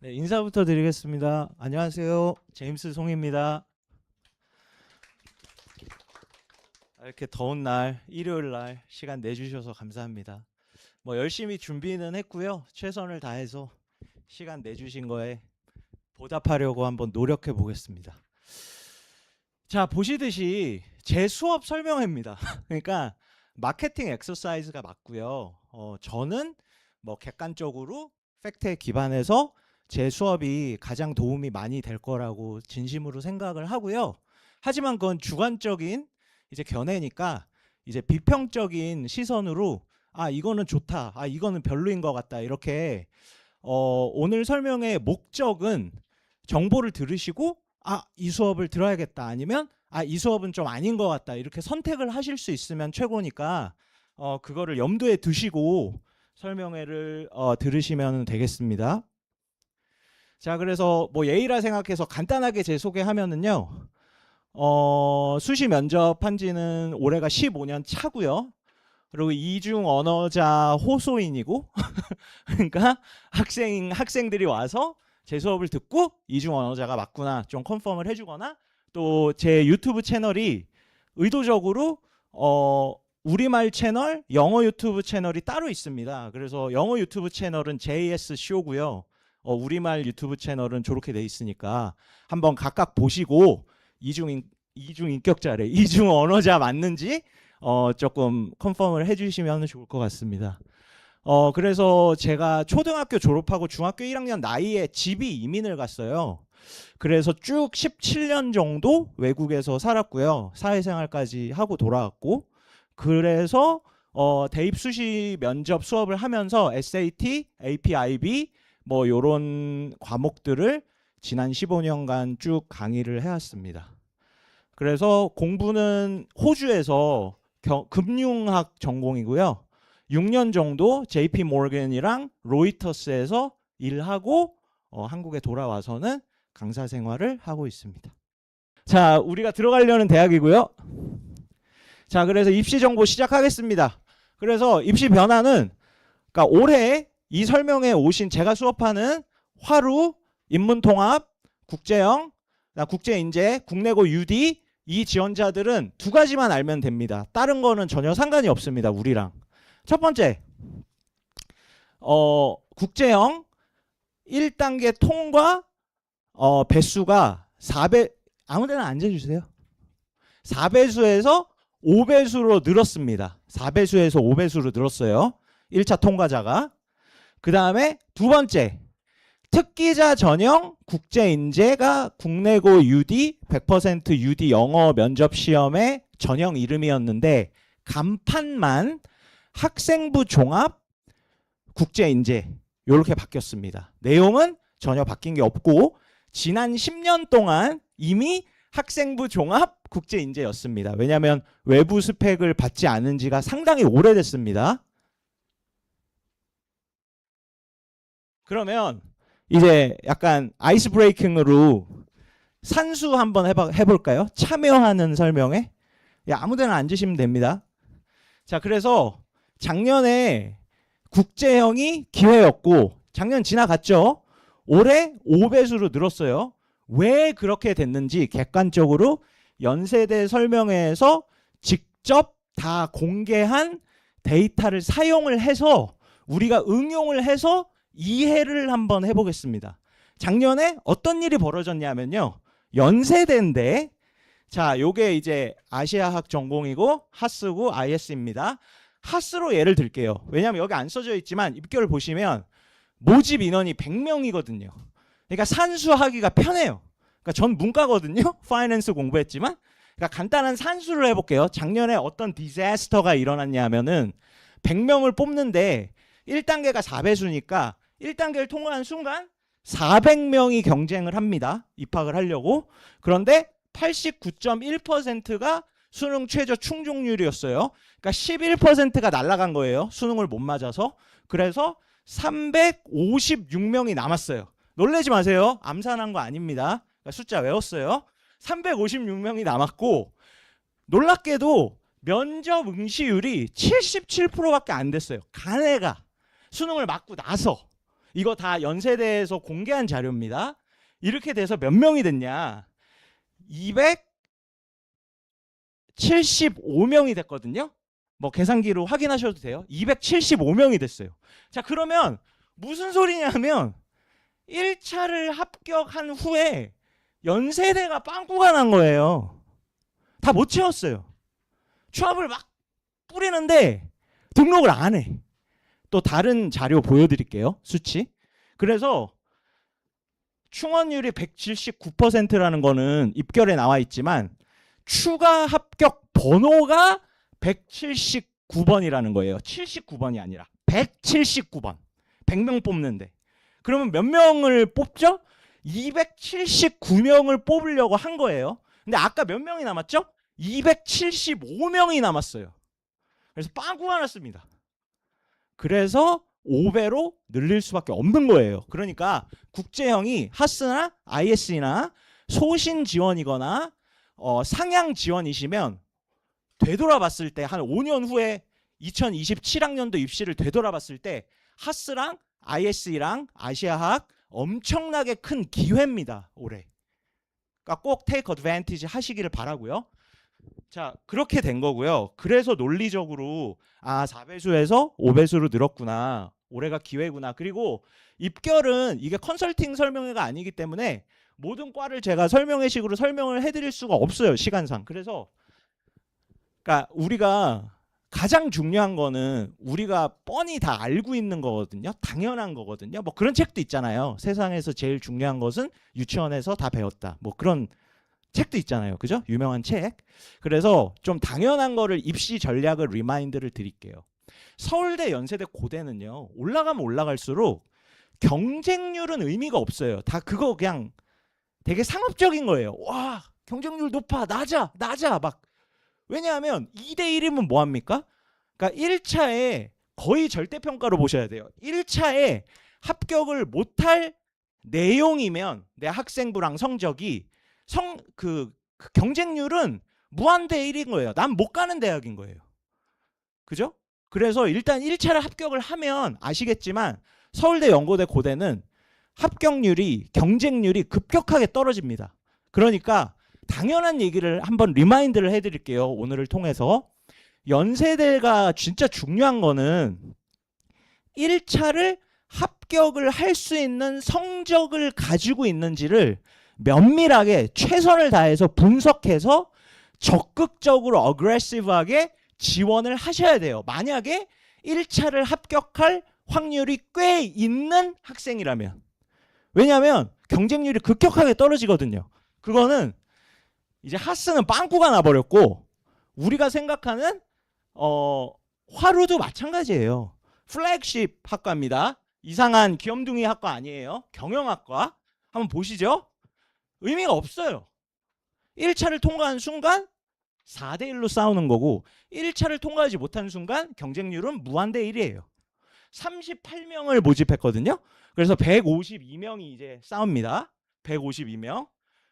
네, 인사부터 드리겠습니다. 안녕하세요. 제임스 송입니다. 이렇게 더운 날, 일요일 날 시간 내주셔서 감사합니다. 뭐 열심히 준비는 했고요. 최선을 다해서 시간 내주신 거에 보답하려고 한번 노력해 보겠습니다. 자, 보시듯이 제 수업 설명회입니다. 그러니까 마케팅 엑서사이즈가 맞고요. 저는 뭐 객관적으로 팩트에 기반해서 제 수업이 가장 도움이 많이 될 거라고 진심으로 생각을 하고요. 하지만 그건 주관적인 이제 견해니까 이제 비평적인 시선으로 이거는 좋다, 이거는 별로인 것 같다, 이렇게 오늘 설명의 목적은 정보를 들으시고 이 수업을 들어야겠다, 아니면 이 수업은 좀 아닌 것 같다, 이렇게 선택을 하실 수 있으면 최고니까 그거를 염두에 두시고 설명회를 들으시면 되겠습니다. 자, 그래서 뭐 예의라 생각해서 간단하게 제 소개하면은요. 수시 면접한 지는 올해가 15년 차고요. 그리고 이중 언어자 호소인이고 그러니까 학생들이 와서 제 수업을 듣고 이중 언어자가 맞구나 좀 컨펌을 해주거나, 또 제 유튜브 채널이 의도적으로 우리말 채널, 영어 유튜브 채널이 따로 있습니다. 그래서 영어 유튜브 채널은 JS 쇼고요. 우리말 유튜브 채널은 저렇게 돼 있으니까 한번 각각 보시고 이중 인격자래, 이중 언어자 맞는지 조금 컨펌을 해주시면 좋을 것 같습니다. 그래서 제가 초등학교 졸업하고 중학교 1학년 나이에 집이 이민을 갔어요. 그래서 쭉 17년 정도 외국에서 살았고요. 사회생활까지 하고 돌아왔고, 그래서 대입 수시 면접 수업을 하면서 SAT, APIB 뭐 요런 과목들을 지난 15년간 쭉 강의를 해왔습니다. 그래서 공부는 호주에서 금융학 전공이고요. 6년 정도 JP 모건이랑 로이터스에서 일하고 한국에 돌아와서는 강사 생활을 하고 있습니다. 자, 우리가 들어가려는 대학이고요. 자, 그래서 입시 정보 시작하겠습니다. 그래서 입시 변화는, 그러니까 올해 이 설명에 오신 제가 수업하는 화루, 인문통합, 국제형, 국제인재, 국내고 UD 이 지원자들은 두 가지만 알면 됩니다. 다른 거는 전혀 상관이 없습니다, 우리랑. 첫 번째, 국제형 1단계 통과 배수가 4배, 아무데나 앉아주세요. 4배수에서 5배수로 늘었습니다. 4배수에서 5배수로 늘었어요. 1차 통과자가. 그 다음에 두 번째, 특기자 전형 국제인재가 국내고 UD 100% UD 영어 면접 시험의 전형 이름이었는데 간판만 학생부 종합 국제인재 이렇게 바뀌었습니다. 내용은 전혀 바뀐 게 없고 지난 10년 동안 이미 학생부 종합 국제인재였습니다. 왜냐하면 외부 스펙을 받지 않은 지가 상당히 오래됐습니다. 그러면 이제 약간 아이스 브레이킹으로 산수 한번 해볼까요? 참여하는 설명에. 아무데나 앉으시면 됩니다. 자, 그래서 작년에 국제형이 기회였고 작년 지나갔죠. 올해 5배수로 늘었어요. 왜 그렇게 됐는지 객관적으로 연세대 설명회에서 직접 다 공개한 데이터를 사용을 해서 우리가 응용을 해서 이해를 한번 해보겠습니다. 작년에 어떤 일이 벌어졌냐면요. 연세대인데, 자, 요게 이제 아시아학 전공이고 하스고 IS입니다. 하스로 예를 들게요. 왜냐하면 여기 안 써져 있지만 입결을 보시면 모집 인원이 100명이거든요. 그러니까 산수하기가 편해요. 그러니까 전 문과거든요. 파이낸스 공부했지만. 그러니까 간단한 산수를 해볼게요. 작년에 어떤 디자스터가 일어났냐 하면은 100명을 뽑는데 1단계가 4배수니까 1단계를 통과한 순간 400명이 경쟁을 합니다. 입학을 하려고. 그런데 89.1%가 수능 최저 충족률이었어요. 그러니까 11%가 날아간 거예요. 수능을 못 맞아서. 그래서 356명이 남았어요. 놀라지 마세요. 암산한 거 아닙니다. 그러니까 숫자 외웠어요. 356명이 남았고, 놀랍게도 면접 응시율이 77%밖에 안 됐어요. 간애가 수능을 맞고 나서. 이거 다 연세대에서 공개한 자료입니다. 이렇게 돼서 몇 명이 됐냐? 275명이 됐거든요. 뭐 계산기로 확인하셔도 돼요. 275명이 됐어요. 자, 그러면 무슨 소리냐면 1차를 합격한 후에 연세대가 빵꾸가 난 거예요. 다 못 채웠어요. 취업을 막 뿌리는데 등록을 안 해. 또 다른 자료 보여드릴게요. 수치. 그래서 충원율이 179%라는 거는 입결에 나와 있지만 추가 합격 번호가 179번이라는 거예요. 79번이 아니라 179번. 100명 뽑는데. 그러면 몇 명을 뽑죠? 279명을 뽑으려고 한 거예요. 근데 아까 몇 명이 남았죠? 275명이 남았어요. 그래서 빵꾸가 났습니다. 그래서 5배로 늘릴 수밖에 없는 거예요. 그러니까 국제형이 하스나 IS나 소신 지원이거나 상향 지원이시면 되돌아봤을 때 한 5년 후에 2027학년도 입시를 되돌아봤을 때 하스랑 IS랑 아시아학 엄청나게 큰 기회입니다. 올해. 그러니까 꼭 take advantage 하시기를 바라고요. 자, 그렇게 된 거고요. 그래서 논리적으로 4배수에서 5배수로 늘었구나. 올해가 기회구나. 그리고 입결은 이게 컨설팅 설명회가 아니기 때문에 모든 과를 제가 설명회식으로 설명을 해드릴 수가 없어요. 시간상. 그래서 그러니까 우리가 가장 중요한 거는 우리가 뻔히 다 알고 있는 거거든요. 당연한 거거든요. 뭐 그런 책도 있잖아요. 세상에서 제일 중요한 것은 유치원에서 다 배웠다. 뭐 그런 책도 있잖아요. 그죠? 유명한 책. 그래서 좀 당연한 거를 입시 전략을 리마인드를 드릴게요. 서울대, 연세대, 고대는요. 올라가면 올라갈수록 경쟁률은 의미가 없어요. 다 그거 그냥 되게 상업적인 거예요. 와, 경쟁률 높아. 낮아. 막. 왜냐하면 2대1이면 뭐합니까? 그러니까 1차에 거의 절대평가로 보셔야 돼요. 1차에 합격을 못할 내용이면 내 학생부랑 성적이 그 경쟁률은 무한대1인 거예요. 난 못 가는 대학인 거예요. 그죠? 그래서 일단 1차를 합격을 하면 아시겠지만 서울대, 연고대, 고대는 합격률이 경쟁률이 급격하게 떨어집니다. 그러니까 당연한 얘기를 한번 리마인드를 해드릴게요. 오늘을 통해서. 연세대가 진짜 중요한 거는 1차를 합격을 할 수 있는 성적을 가지고 있는지를 면밀하게 최선을 다해서 분석해서 적극적으로 어그레시브하게 지원을 하셔야 돼요. 만약에 1차를 합격할 확률이 꽤 있는 학생이라면. 왜냐하면 경쟁률이 급격하게 떨어지거든요. 그거는 이제 하스는 빵꾸가 나버렸고 우리가 생각하는 화루도 마찬가지예요. 플래그십 학과입니다. 이상한 귀염둥이 학과 아니에요. 경영학과. 한번 보시죠. 의미가 없어요. 1차를 통과한 순간 4대1로 싸우는 거고 1차를 통과하지 못한 순간 경쟁률은 무한대1이에요. 38명을 모집했거든요. 그래서 152명이 이제 싸웁니다. 152명.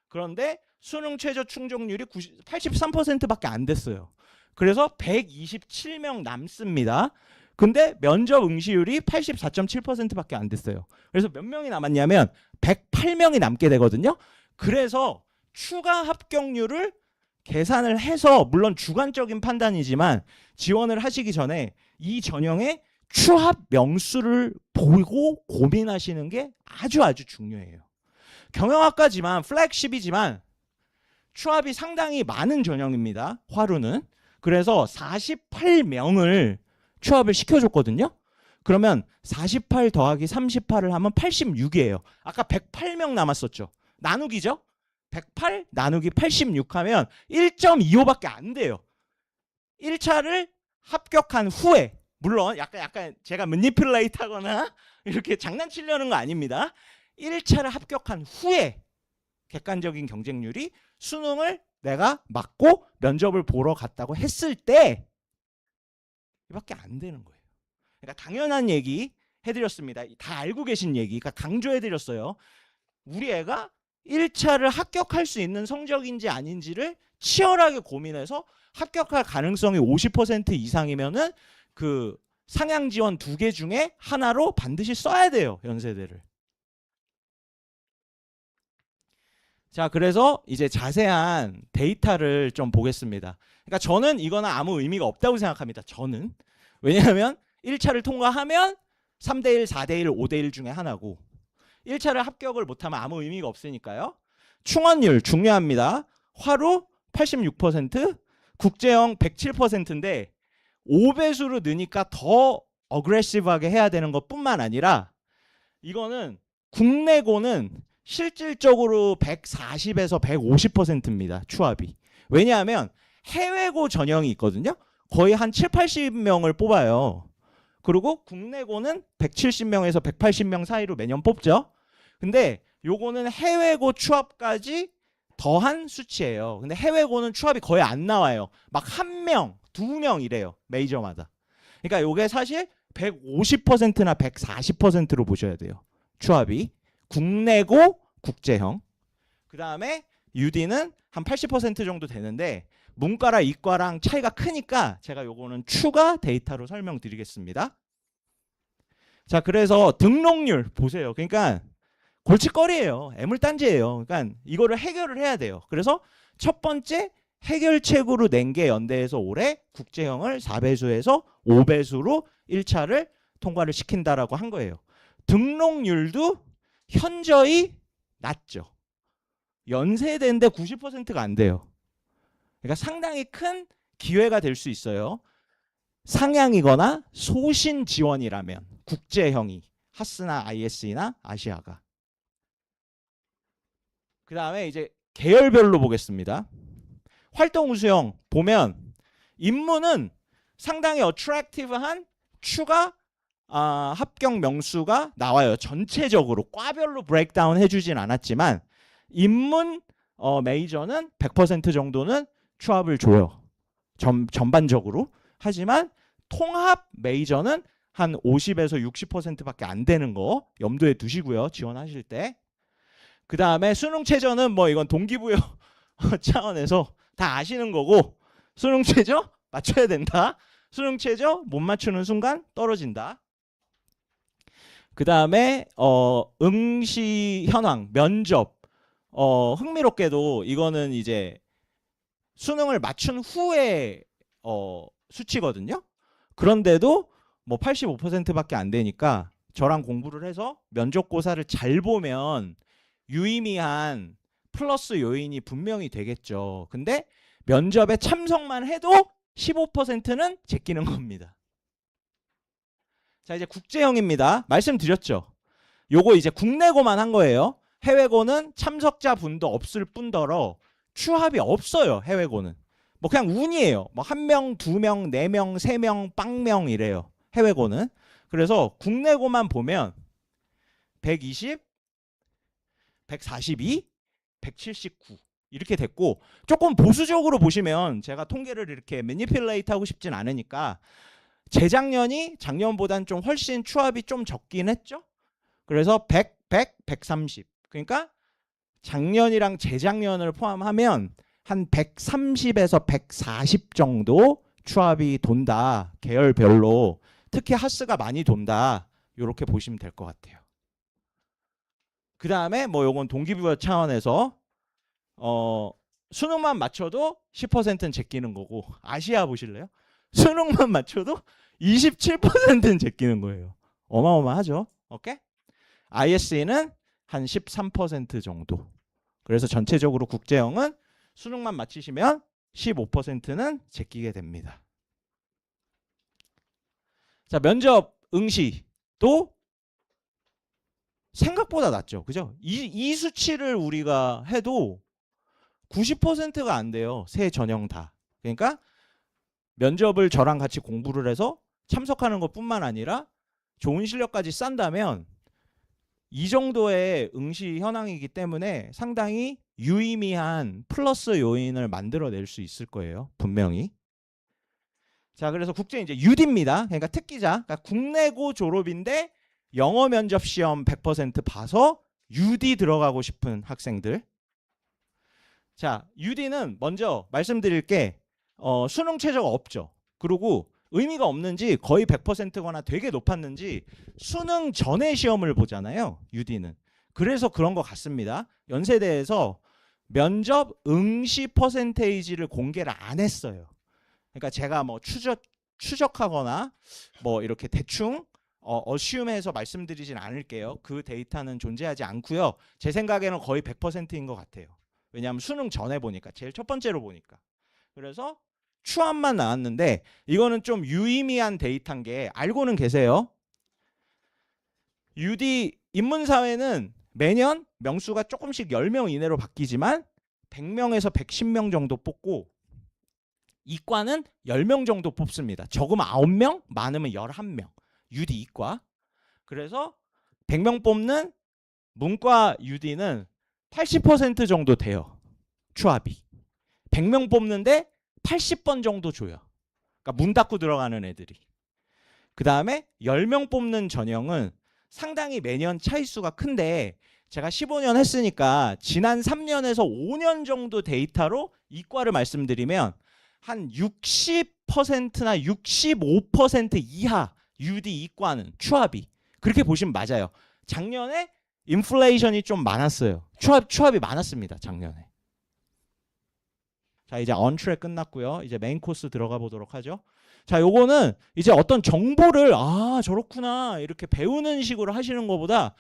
그런데 수능 최저 충족률이 83%밖에 안 됐어요. 그래서 127명 남습니다. 근데 면접 응시율이 84.7%밖에 안 됐어요. 그래서 몇 명이 남았냐면 108명이 남게 되거든요. 그래서 추가 합격률을 계산을 해서 물론 주관적인 판단이지만 지원을 하시기 전에 이 전형의 추합 명수를 보고 고민하시는 게 아주 중요해요. 경영학과지만 플래그십이지만 추합이 상당히 많은 전형입니다. 화루는. 그래서 48명을 추합을 시켜줬거든요. 그러면 48 더하기 38을 하면 86이에요. 아까 108명 남았었죠. 나누기죠. 108 나누기 86 하면 1.25밖에 안 돼요. 1차를 합격한 후에 물론 약간 제가 매니플레이트 하거나 이렇게 장난치려는 거 아닙니다. 1차를 합격한 후에 객관적인 경쟁률이 수능을 내가 맞고 면접을 보러 갔다고 했을 때 이밖에 안 되는 거예요. 그러니까 당연한 얘기 해드렸습니다. 다 알고 계신 얘기, 그러니까 강조해드렸어요. 우리 애가 1차를 합격할 수 있는 성적인지 아닌지를 치열하게 고민해서 합격할 가능성이 50% 이상이면은 그 상향 지원 2개 중에 하나로 반드시 써야 돼요. 연세대를. 자, 그래서 이제 자세한 데이터를 좀 보겠습니다. 그러니까 저는 이거는 아무 의미가 없다고 생각합니다. 저는. 왜냐하면 1차를 통과하면 3대1, 4대1, 5대1 중에 하나고 1차를 합격을 못하면 아무 의미가 없으니까요. 충원율 중요합니다. 화로 86%, 국제형 107%인데 5배수로 느니까 더 어그레시브하게 해야 되는 것뿐만 아니라 이거는 국내고는 실질적으로 140에서 150%입니다. 추합이. 왜냐하면 해외고 전형이 있거든요. 거의 한 7, 80명을 뽑아요. 그리고 국내고는 170명에서 180명 사이로 매년 뽑죠. 근데 요거는 해외고 추합까지 더한 수치예요. 근데 해외고는 추합이 거의 안 나와요. 막 1명, 2명 이래요. 메이저마다. 그러니까 요게 사실 150%나 140%로 보셔야 돼요. 추합이. 국내고 국제형. 그 다음에 UD는 한 80% 정도 되는데 문과랑 이과랑 차이가 크니까 제가 요거는 추가 데이터로 설명드리겠습니다. 자, 그래서 등록률 보세요. 그러니까 골칫거리예요. 애물단지예요. 그러니까 이거를 해결을 해야 돼요. 그래서 첫 번째 해결책으로 낸 게 연대에서 올해 국제형을 4배수에서 5배수로 1차를 통과를 시킨다라고 한 거예요. 등록률도 현저히 낮죠. 연세대인데 90%가 안 돼요. 그러니까 상당히 큰 기회가 될 수 있어요. 상향이거나 소신 지원이라면 국제형이 하스나 ISE나 아시아가. 그 다음에 이제 계열별로 보겠습니다. 활동 우수형 보면 인문은 상당히 어트랙티브한 추가 합격 명수가 나와요. 전체적으로 과별로 브레이크다운 해주진 않았지만 인문 메이저는 100% 정도는 추합을 줘요. 전반적으로. 하지만 통합 메이저는 한 50에서 60%밖에 안 되는 거 염두에 두시고요. 지원하실 때. 그 다음에 수능 최저는 뭐 이건 동기부여 차원에서 다 아시는 거고 수능 최저 맞춰야 된다. 수능 최저 못 맞추는 순간 떨어진다. 그 다음에 응시 현황 면접 흥미롭게도 이거는 이제 수능을 맞춘 후에 수치거든요. 그런데도 뭐 85%밖에 안 되니까 저랑 공부를 해서 면접고사를 잘 보면 유의미한 플러스 요인이 분명히 되겠죠. 근데 면접에 참석만 해도 15%는 제끼는 겁니다. 자, 이제 국제형입니다. 말씀드렸죠. 요거 이제 국내고만 한 거예요. 해외고는 참석자 분도 없을 뿐더러 추합이 없어요. 해외고는. 뭐 그냥 운이에요. 뭐 1명, 2명, 4명, 3명, 빵명 이래요. 해외고는. 그래서 국내고만 보면 120, 142, 179 이렇게 됐고 조금 보수적으로 보시면 제가 통계를 이렇게 매니플레이트 하고 싶진 않으니까 재작년이 작년보단 좀 훨씬 추합이 좀 적긴 했죠. 그래서 100, 100, 130 그러니까 작년이랑 재작년을 포함하면 한 130에서 140 정도 추합이 돈다. 계열별로. 특히 하스가 많이 돈다. 이렇게 보시면 될 것 같아요. 그 다음에 뭐 요건 동기부여 차원에서 수능만 맞춰도 10%는 제끼는 거고 아시아 보실래요? 수능만 맞춰도 27%는 제끼는 거예요. 어마어마하죠. 오케이? ISE는 한 13% 정도. 그래서 전체적으로 국제형은 수능만 맞히시면 15%는 제끼게 됩니다. 자, 면접 응시도 생각보다 낮죠. 그죠? 이 수치를 우리가 해도 90%가 안 돼요. 세 전형 다. 그러니까 면접을 저랑 같이 공부를 해서 참석하는 것뿐만 아니라 좋은 실력까지 쌓는다면 이 정도의 응시 현황이기 때문에 상당히 유의미한 플러스 요인을 만들어낼 수 있을 거예요. 분명히. 자, 그래서 국제 이제 UD입니다. 그러니까 특기자. 그러니까 국내고 졸업인데 영어 면접 시험 100% 봐서 UD 들어가고 싶은 학생들. 자, UD는 먼저 말씀드릴 게 수능 최저가 없죠. 그리고 의미가 없는지 거의 100%거나 되게 높았는지 수능 전에 시험을 보잖아요. UD는. 그래서 그런 것 같습니다. 연세대에서 면접 응시 퍼센테이지를 공개를 안 했어요. 그러니까 제가 뭐 추적하거나 뭐 이렇게 대충 어시움해서 말씀드리진 않을게요. 그 데이터는 존재하지 않고요. 제 생각에는 거의 100%인 것 같아요. 왜냐하면 수능 전에 보니까 제일 첫 번째로 보니까. 그래서 추함만 나왔는데 이거는 좀 유의미한 데이터인 게 알고는 계세요. UD 인문사회는 매년 명수가 조금씩 10명 이내로 바뀌지만 100명에서 110명 정도 뽑고 이과는 10명 정도 뽑습니다. 적으면 9명, 많으면 11명. UD 이과. 그래서 100명 뽑는 문과 UD는 80% 정도 돼요. 추합이. 100명 뽑는데 80번 정도 줘요. 그러니까 문 닫고 들어가는 애들이. 그 다음에 10명 뽑는 전형은 상당히 매년 차이수가 큰데 제가 15년 했으니까 지난 3년에서 5년 정도 데이터로 이과를 말씀드리면 한 60%나 65% 이하 UD 이과는 추합이. 그렇게 보시면 맞아요. 작년에 인플레이션이 좀 많았어요. 추합이 많았습니다. 작년에. 자, 이제 언트랙 끝났고요. 이제 메인 코스 들어가 보도록 하죠. 자, 요거는 이제 어떤 정보를 저렇구나 이렇게 배우는 식으로 하시는 것보다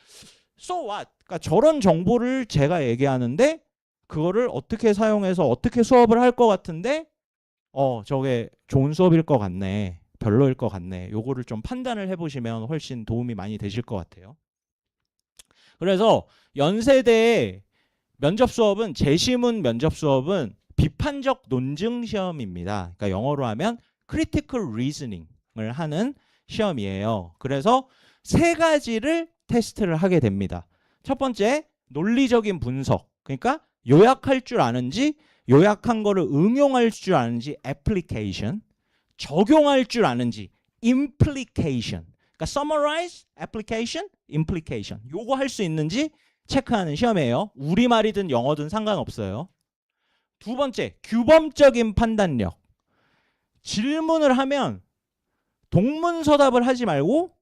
so what? 그러니까 저런 정보를 제가 얘기하는데 그거를 어떻게 사용해서 어떻게 수업을 할 것 같은데 저게 좋은 수업일 것 같네. 별로일 것 같네. 요거를 좀 판단을 해보시면 훨씬 도움이 많이 되실 것 같아요. 그래서 연세대의 면접 수업은 제시문 면접 수업은 비판적 논증 시험입니다. 그러니까 영어로 하면 critical reasoning을 하는 시험이에요. 그래서 세 가지를 테스트를 하게 됩니다. 첫 번째, 논리적인 분석. 그러니까 요약할 줄 아는지, 요약한 거를 응용할 줄 아는지 application, 적용할 줄 아는지 implication. 그러니까 summarize, application, implication. 요거 할 수 있는지 체크하는 시험이에요. 우리말이든 영어든 상관없어요. 두 번째, 규범적인 판단력. 질문을 하면 동문서답을 하지 말고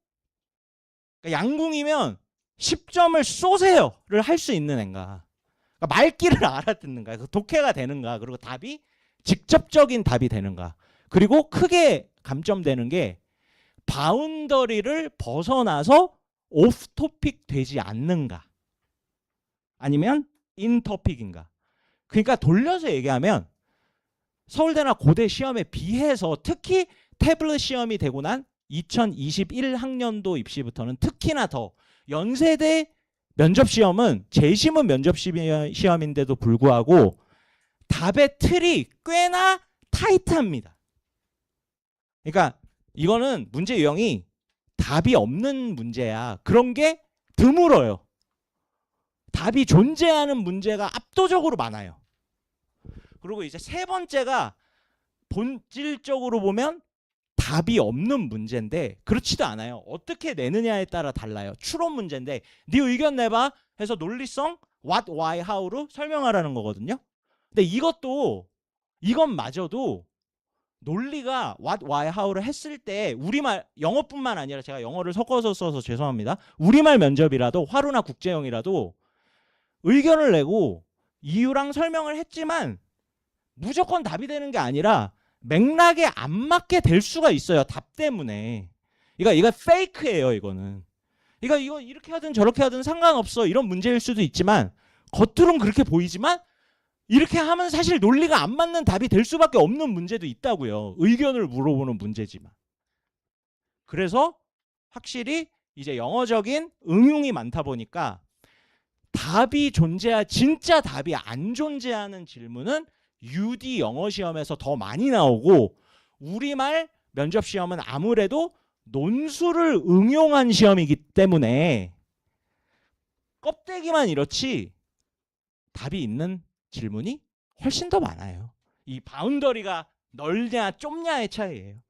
그러니까 양궁이면 10점을 쏘세요를 할 수 있는 애인가. 그러니까 말귀를 알아듣는가. 독해가 되는가. 그리고 답이 직접적인 답이 되는가. 그리고 크게 감점되는 게 바운더리를 벗어나서 오프 토픽 되지 않는가. 아니면 인 토픽인가. 그러니까 돌려서 얘기하면 서울대나 고대 시험에 비해서 특히 태블릿 시험이 되고 난 2021학년도 입시부터는 특히나 더 연세대 면접시험은 재심은 면접시험인데도 불구하고 답의 틀이 꽤나 타이트합니다. 그러니까 이거는 문제 유형이 답이 없는 문제야. 그런 게 드물어요. 답이 존재하는 문제가 압도적으로 많아요. 그리고 이제 세 번째가 본질적으로 보면 답이 없는 문제인데 그렇지도 않아요. 어떻게 내느냐에 따라 달라요. 추론 문제인데 네 의견 내봐 해서 논리성 what, why, how로 설명하라는 거거든요. 근데 이것마저도 논리가 what, why, how를 했을 때 우리말 영어뿐만 아니라 제가 영어를 섞어서 써서 죄송합니다. 우리말 면접이라도 화루나 국제형이라도 의견을 내고 이유랑 설명을 했지만 무조건 답이 되는 게 아니라 맥락에 안 맞게 될 수가 있어요. 답 때문에. 이거 페이크예요. 이거는. 이거 이렇게 하든 저렇게 하든 상관없어. 이런 문제일 수도 있지만 겉으로는 그렇게 보이지만 이렇게 하면 사실 논리가 안 맞는 답이 될 수밖에 없는 문제도 있다고요. 의견을 물어보는 문제지만. 그래서 확실히 이제 영어적인 응용이 많다 보니까 답이 진짜 답이 안 존재하는 질문은 UD 영어 시험에서 더 많이 나오고 우리말 면접 시험은 아무래도 논술을 응용한 시험이기 때문에 껍데기만 이렇지 답이 있는 질문이 훨씬 더 많아요. 이 바운더리가 넓냐 좁냐의 차이예요.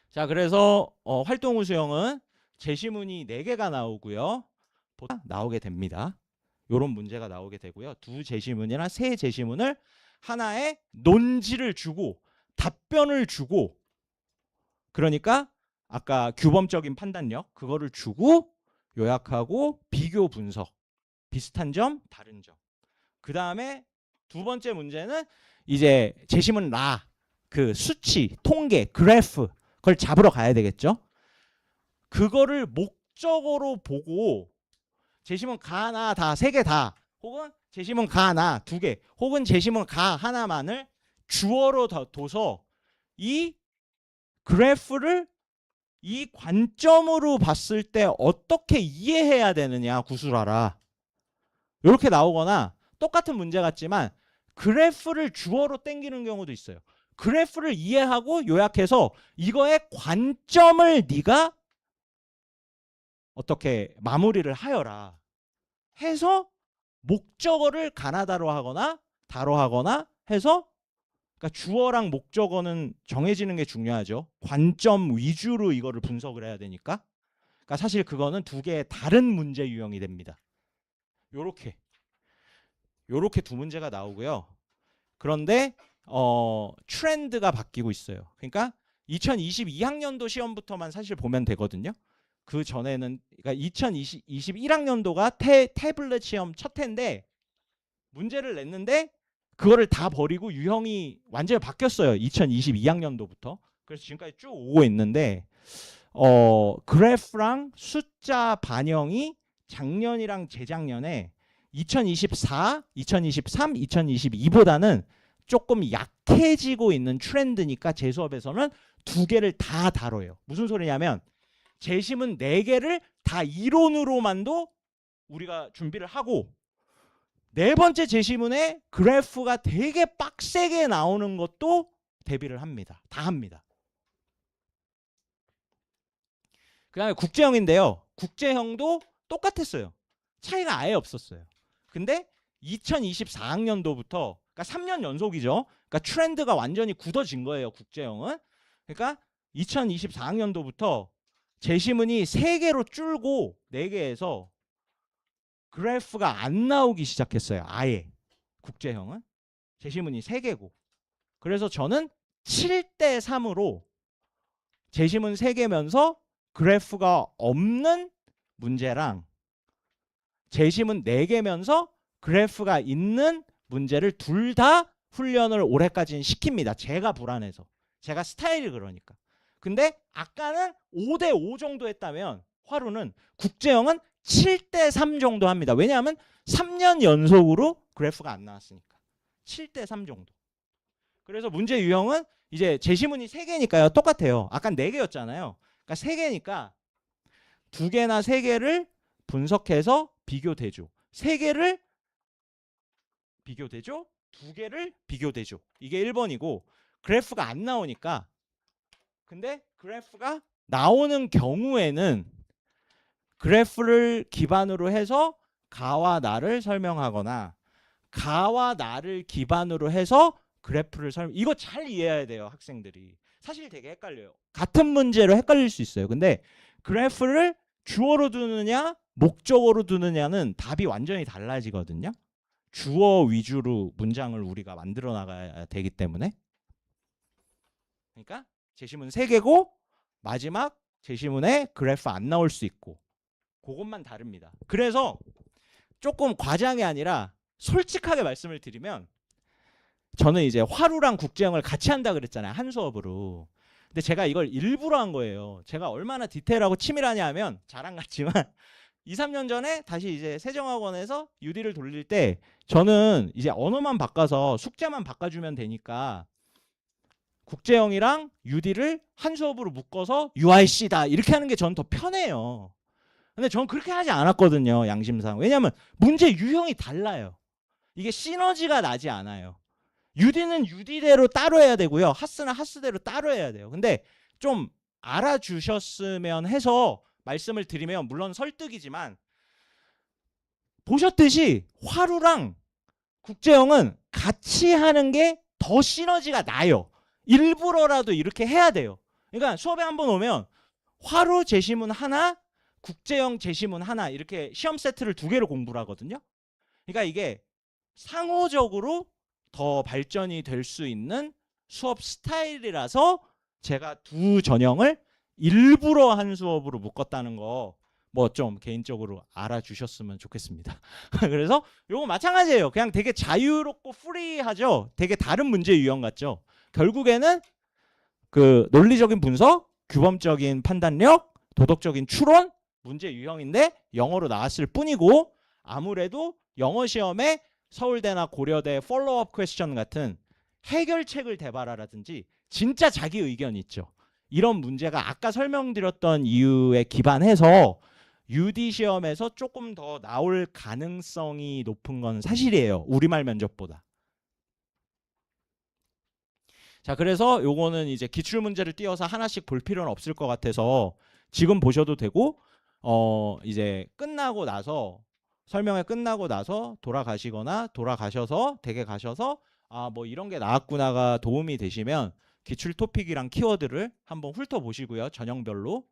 자, 그래서 활동 우수형은 제시문이 4개가 나오고요. 나오게 됩니다. 이런 문제가 나오게 되고요. 2 제시문이나 3 제시문을 하나의 논지를 주고 답변을 주고, 그러니까 아까 규범적인 판단력 그거를 주고 요약하고 비교 분석, 비슷한 점, 다른 점. 그 다음에 두 번째 문제는 이제 재심은 그 수치, 통계, 그래프 그걸 잡으러 가야 되겠죠. 그거를 목적으로 보고 재심은 가, 나, 다, 세 개 다, 혹은 재심은 가, 나, 두 개, 혹은 재심은 가 하나만을 주어로 둬서 이 그래프를 이 관점으로 봤을 때 어떻게 이해해야 되느냐 구술하라. 이렇게 나오거나 똑같은 문제 같지만 그래프를 주어로 땡기는 경우도 있어요. 그래프를 이해하고 요약해서 이거의 관점을 네가 어떻게 마무리를 하여라 해서 목적어를 가나다로 하거나 다로 하거나 해서, 그러니까 주어랑 목적어는 정해지는 게 중요하죠. 관점 위주로 이거를 분석을 해야 되니까. 그러니까 사실 그거는 두 개의 다른 문제 유형이 됩니다. 요렇게 두 문제가 나오고요. 그런데 트렌드가 바뀌고 있어요. 그러니까 2022학년도 시험부터만 사실 보면 되거든요. 그 전에는, 그러니까 2021학년도가 태블릿 시험 첫 해인데 문제를 냈는데 그거를 다 버리고 유형이 완전히 바뀌었어요. 2022학년도부터. 그래서 지금까지 쭉 오고 있는데 그래프랑 숫자 반영이 작년이랑 재작년에 2024, 2023, 2022보다는 조금 약해지고 있는 트렌드니까 제 수업에서는 두 개를 다 다뤄요. 무슨 소리냐면 재심은 네 개를 다 이론으로만도 우리가 준비를 하고, 네 번째 재심문에 그래프가 되게 빡세게 나오는 것도 대비를 합니다. 다 합니다. 그 다음에 국제형인데요. 국제형도 똑같았어요. 차이가 아예 없었어요. 근데 2024학년도부터, 그러니까 3년 연속이죠. 그러니까 트렌드가 완전히 굳어진 거예요. 국제형은. 그러니까 2024학년도부터 재심문이 3개로 줄고 4개에서 그래프가 안 나오기 시작했어요. 아예. 국제형은. 재심문이 3개고. 그래서 저는 7대 3으로 재심문 3개면서 그래프가 없는 문제랑 재심은 4개면서 그래프가 있는 문제를 둘 다 훈련을 올해까지는 시킵니다. 제가 불안해서. 제가 스타일이 그러니까. 근데 아까는 5대 5 정도 했다면 화루는 국제형은 7대 3 정도 합니다. 왜냐하면 3년 연속으로 그래프가 안 나왔으니까. 7대 3 정도. 그래서 문제 유형은 이제 재심문이 3개니까요. 똑같아요. 아까 4개였잖아요. 그러니까 3개니까 2개나 3개를 분석해서 비교대조. 3개를 비교대조, 2개를 비교대조. 이게 1번이고 그래프가 안 나오니까, 근데 그래프가 나오는 경우에는 그래프를 기반으로 해서 가와 나를 설명하거나 가와 나를 기반으로 해서 그래프를 이거 잘 이해해야 돼요. 학생들이. 사실 되게 헷갈려요. 같은 문제로 헷갈릴 수 있어요. 근데 그래프를 주어로 두느냐 목적어로 두느냐는 답이 완전히 달라지거든요. 주어 위주로 문장을 우리가 만들어 나가야 되기 때문에. 그러니까 제시문 3개고 마지막 제시문에 그래프 안 나올 수 있고 그것만 다릅니다. 그래서 조금 과장이 아니라 솔직하게 말씀을 드리면 저는 이제 화루랑 국제형을 같이 한다 그랬잖아요. 한 수업으로. 근데 제가 이걸 일부러 한 거예요. 제가 얼마나 디테일하고 치밀하냐 하면 자랑 같지만 2, 3년 전에 다시 이제 세정학원에서 UD를 돌릴 때 저는 이제 언어만 바꿔서 숙제만 바꿔주면 되니까 국제형이랑 UD를 한 수업으로 묶어서 UIC다 이렇게 하는 게 저는 더 편해요. 근데 저는 그렇게 하지 않았거든요. 양심상. 왜냐하면 문제 유형이 달라요. 이게 시너지가 나지 않아요. UD는 UD대로 따로 해야 되고요. 하스는 하스대로 따로 해야 돼요. 근데 좀 알아주셨으면 해서 말씀을 드리면, 물론 설득이지만 보셨듯이 화루랑 국제형은 같이 하는 게 더 시너지가 나요. 일부러라도 이렇게 해야 돼요. 그러니까 수업에 한번 오면 화루 제시문 하나, 국제형 제시문 하나 이렇게 시험 세트를 2개로 공부를 하거든요. 그러니까 이게 상호적으로 더 발전이 될 수 있는 수업 스타일이라서 제가 두 전형을 일부러 한 수업으로 묶었다는 거 뭐 좀 개인적으로 알아주셨으면 좋겠습니다. 그래서 요거 마찬가지예요. 그냥 되게 자유롭고 프리하죠. 되게 다른 문제 유형 같죠. 결국에는 그 논리적인 분석, 규범적인 판단력, 도덕적인 추론 문제 유형인데 영어로 나왔을 뿐이고, 아무래도 영어 시험에 서울대나 고려대 follow-up question 같은 해결책을 대봐라라든지 진짜 자기 의견이 있죠. 이런 문제가 아까 설명드렸던 이유에 기반해서 UD 시험에서 조금 더 나올 가능성이 높은 건 사실이에요. 우리말 면접보다. 자, 그래서 요거는 이제 기출 문제를 띄워서 하나씩 볼 필요는 없을 것 같아서 지금 보셔도 되고, 이제 끝나고 나서 설명회 끝나고 나서 돌아가시거나 돌아가셔서 댁에 가셔서 아, 뭐 이런 게 나왔구나가 도움이 되시면 기출 토픽이랑 키워드를 한번 훑어보시고요. 전형별로.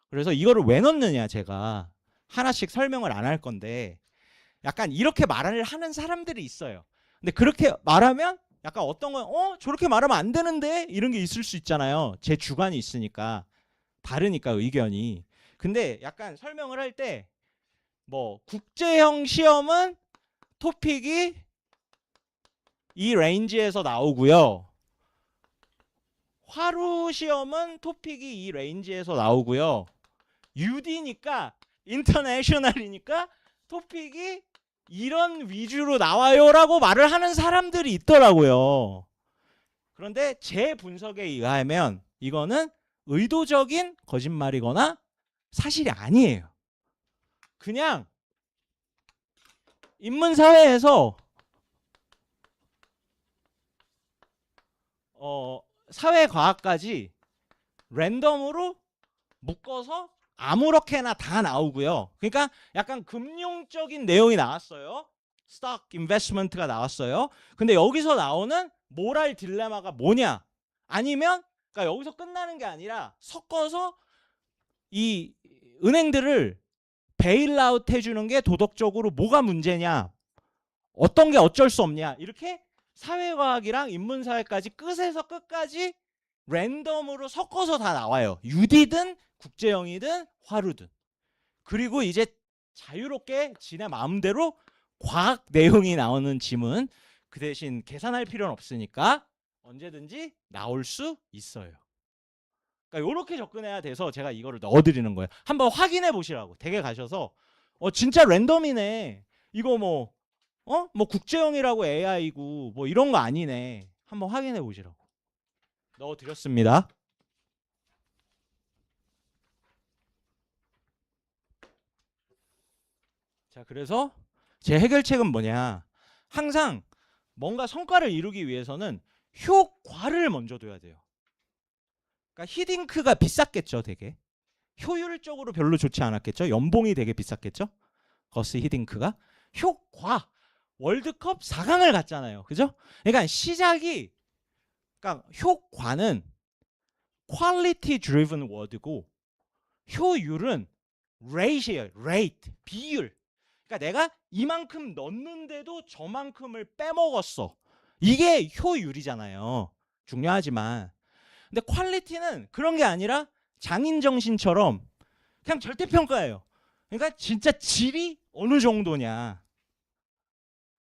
그래서 이거를 왜 넣느냐, 제가 하나씩 설명을 안 할 건데 약간 이렇게 말을 하는 사람들이 있어요. 근데 그렇게 말하면 약간 어떤 건 저렇게 말하면 안 되는데 이런 게 있을 수 있잖아요. 제 주관이 있으니까 다르니까 의견이. 근데 약간 설명을 할 때 뭐 국제형 시험은 토픽이 이 레인지에서 나오고요. 화루 시험은 토픽이 이 레인지에서 나오고요. UD니까 인터내셔널이니까 토픽이 이런 위주로 나와요라고 말을 하는 사람들이 있더라고요. 그런데 제 분석에 의하면 이거는 의도적인 거짓말이거나 사실이 아니에요. 그냥 인문사회에서 사회과학까지 랜덤으로 묶어서 아무렇게나 다 나오고요. 그러니까 약간 금융적인 내용이 나왔어요. 스톡 인베스트먼트가 나왔어요. 근데 여기서 나오는 모랄 딜레마가 뭐냐? 아니면 그러니까 여기서 끝나는 게 아니라 섞어서 이 은행들을 베일아웃 해주는 게 도덕적으로 뭐가 문제냐? 어떤 게 어쩔 수 없냐? 이렇게 사회과학이랑 인문사회까지 끝에서 끝까지 랜덤으로 섞어서 다 나와요. UD든 국제형이든 화루든. 그리고 이제 자유롭게 지네 마음대로 과학 내용이 나오는 지문 그 대신 계산할 필요는 없으니까 언제든지 나올 수 있어요. 그러니까 이렇게 접근해야 돼서 제가 이거를 넣어드리는 거예요. 한번 확인해 보시라고. 댁에 가셔서 진짜 랜덤이네. 이거 뭐 국제형이라고 AI고 뭐 이런 거 아니네. 한번 확인해 보시라고. 넣어드렸습니다. 자, 그래서 제 해결책은 뭐냐? 항상 뭔가 성과를 이루기 위해서는 효과를 먼저 둬야 돼요. 그러니까 히딩크가 비쌌겠죠, 되게. 효율적으로 별로 좋지 않았겠죠. 연봉이 되게 비쌌겠죠. 거스 히딩크가. 효과. 월드컵 4강을 갔잖아요. 그죠? 그러니까 시작이 그러니까 효과는 quality driven word고 효율은 rate예요. rate. 비율. 그러니까 내가 이만큼 넣는데도 저만큼을 빼먹었어. 이게 효율이잖아요. 중요하지만. 근데 퀄리티는 그런 게 아니라 장인정신처럼 그냥 절대평가예요. 그러니까 진짜 질이 어느 정도냐.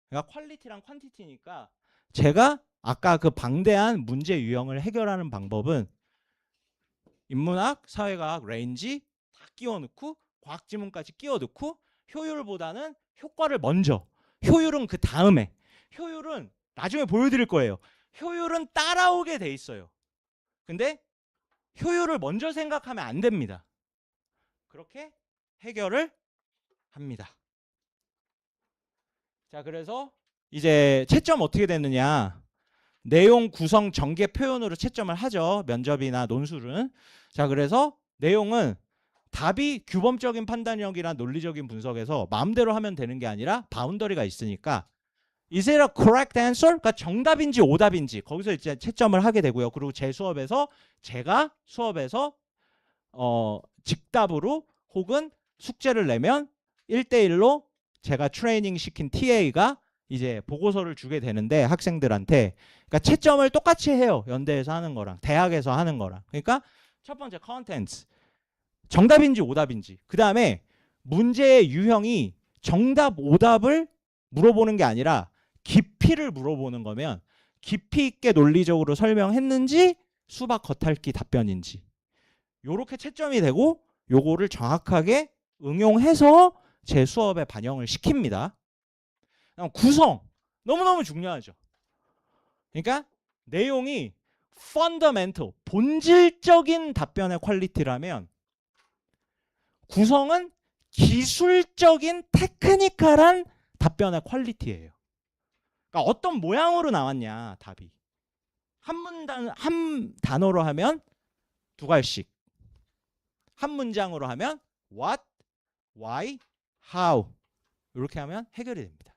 그러니까 퀄리티랑 퀀티티니까 제가 아까 그 방대한 문제 유형을 해결하는 방법은 인문학, 사회과학 레인지 다 끼워 넣고 과학 지문까지 끼워 넣고 효율보다는 효과를 먼저. 효율은 그 다음에. 효율은 나중에 보여드릴 거예요. 효율은 따라오게 돼 있어요. 근데 효율을 먼저 생각하면 안 됩니다. 그렇게 해결을 합니다. 자, 그래서 이제 채점 어떻게 됐느냐? 내용 구성 전개 표현으로 채점을 하죠. 면접이나 논술은. 자, 그래서 내용은 답이 규범적인 판단력이나 논리적인 분석에서 마음대로 하면 되는 게 아니라 바운더리가 있으니까 is it a correct answer? 그러니까 정답인지 오답인지 거기서 이제 채점을 하게 되고요. 그리고 제 수업에서 제가 수업에서 직답으로 혹은 숙제를 내면 1대1로 제가 트레이닝 시킨 TA가 이제 보고서를 주게 되는데 학생들한테 그러니까 채점을 똑같이 해요. 연대에서 하는 거랑 대학에서 하는 거랑. 그러니까 첫 번째 컨텐츠 정답인지 오답인지. 그다음에 문제의 유형이 정답 오답을 물어보는 게 아니라 깊이를 물어보는 거면 깊이 있게 논리적으로 설명했는지 수박 겉핥기 답변인지. 요렇게 채점이 되고 요거를 정확하게 응용해서 제 수업에 반영을 시킵니다. 구성 너무너무 중요하죠. 그러니까 내용이 fundamental 본질적인 답변의 퀄리티라면 구성은 기술적인 테크니컬한 답변의 퀄리티예요. 그러니까 어떤 모양으로 나왔냐 답이 한 단어로 하면 두 갈씩 한 문장으로 하면 what, why, how 이렇게 하면 해결이 됩니다.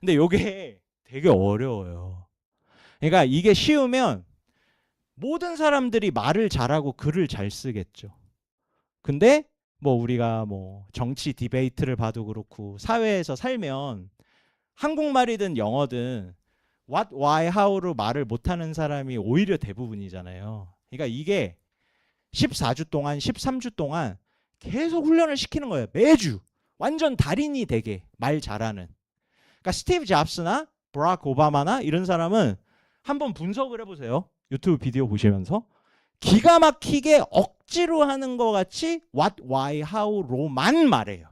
근데 이게 되게 어려워요. 그러니까 이게 쉬우면 모든 사람들이 말을 잘하고 글을 잘 쓰겠죠. 근데 뭐 우리가 뭐 정치 디베이트를 봐도 그렇고 사회에서 살면 한국말이든 영어든 what, why, how로 말을 못하는 사람이 오히려 대부분이잖아요. 그러니까 이게 14주 동안 13주 동안 계속 훈련을 시키는 거예요. 매주 완전 달인이 되게 말 잘하는. 그러니까 스티브 잡스나 버락 오바마나 이런 사람은 한번 분석을 해보세요. 유튜브 비디오 보시면서 기가 막히게 억지로 하는 것 같이 what, why, how로만 말해요.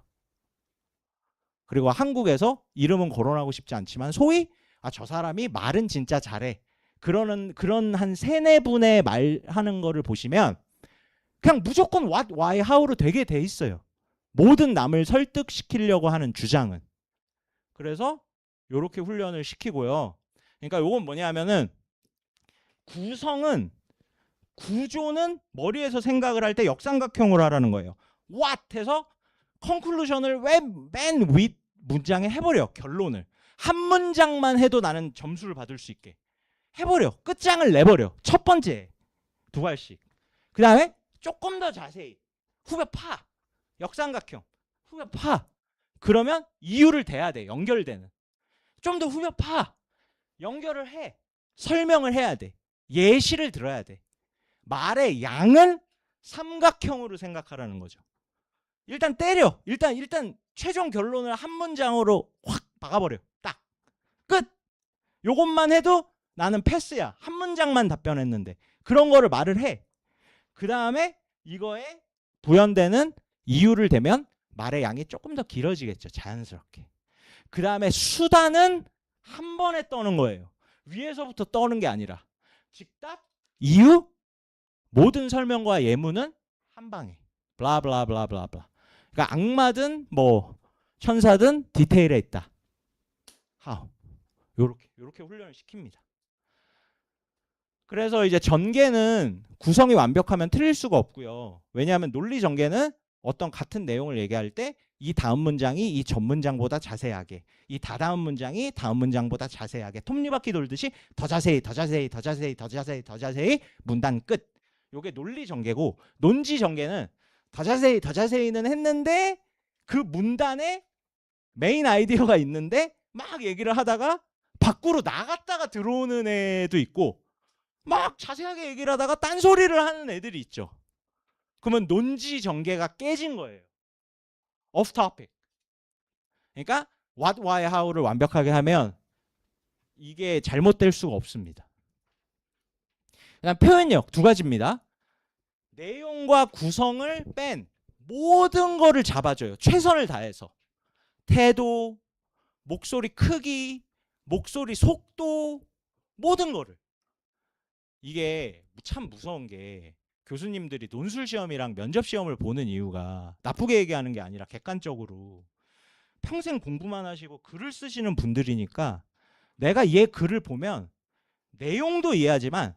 그리고 한국에서 이름은 거론하고 싶지 않지만 소위 저 사람이 말은 진짜 잘해. 그런 한 3-4분의 말하는 거를 보시면 그냥 무조건 what, why, how로 되게 돼 있어요. 모든 남을 설득시키려고 하는 주장은. 그래서 이렇게 훈련을 시키고요. 그러니까 이건 뭐냐면은 구조는 머리에서 생각을 할 때 역삼각형으로 하라는 거예요. what 해서 컨클루션을 맨 윗 문장에 해버려. 결론을. 한 문장만 해도 나는 점수를 받을 수 있게 해버려. 끝장을 내버려. 첫 번째 두 갈씩. 그 다음에 조금 더 자세히 후벼 파. 역삼각형 후벼 파. 그러면 이유를 대야 돼. 연결되는. 좀 더 후벼 파. 연결을 해. 설명을 해야 돼. 예시를 들어야 돼. 말의 양은 삼각형으로 생각하라는 거죠. 일단 때려. 일단 최종 결론을 한 문장으로 확 박아버려. 딱. 끝. 요것만 해도 나는 패스야. 한 문장만 답변했는데. 그런 거를 말을 해. 그 다음에 이거에 부연되는 이유를 대면 말의 양이 조금 더 길어지겠죠. 자연스럽게. 그 다음에 수단은 한 번에 떠는 거예요. 위에서부터 떠는 게 아니라 즉답, 이유, 모든 설명과 예문은 한 방에. 블라블라블라블라. 그러니까 악마든 뭐 천사든 디테일에 있다. how. 요렇게 훈련을 시킵니다. 그래서 이제 전개는 구성이 완벽하면 틀릴 수가 없고요. 왜냐하면 논리 전개는 어떤 같은 내용을 얘기할 때 이 다음 문장이 이 전 문장보다 자세하게, 이 다다음 문장이 다음 문장보다 자세하게 톱니바퀴 돌듯이 더 자세히 문단 끝. 요게 논리 전개고, 논지 전개는 더 자세히는 했는데 그 문단에 메인 아이디어가 있는데 막 얘기를 하다가 밖으로 나갔다가 들어오는 애도 있고 막 자세하게 얘기를 하다가 딴소리를 하는 애들이 있죠. 그러면 논지 전개가 깨진 거예요. off topic. 그러니까 what, why, how를 완벽하게 하면 이게 잘못될 수가 없습니다. 그다음 표현력 두 가지입니다. 내용과 구성을 뺀 모든 거를 잡아줘요. 최선을 다해서. 태도, 목소리 크기, 목소리 속도, 모든 거를. 이게 참 무서운 게 교수님들이 논술 시험이랑 면접 시험을 보는 이유가 나쁘게 얘기하는 게 아니라 객관적으로 평생 공부만 하시고 글을 쓰시는 분들이니까 내가 얘 글을 보면 내용도 이해하지만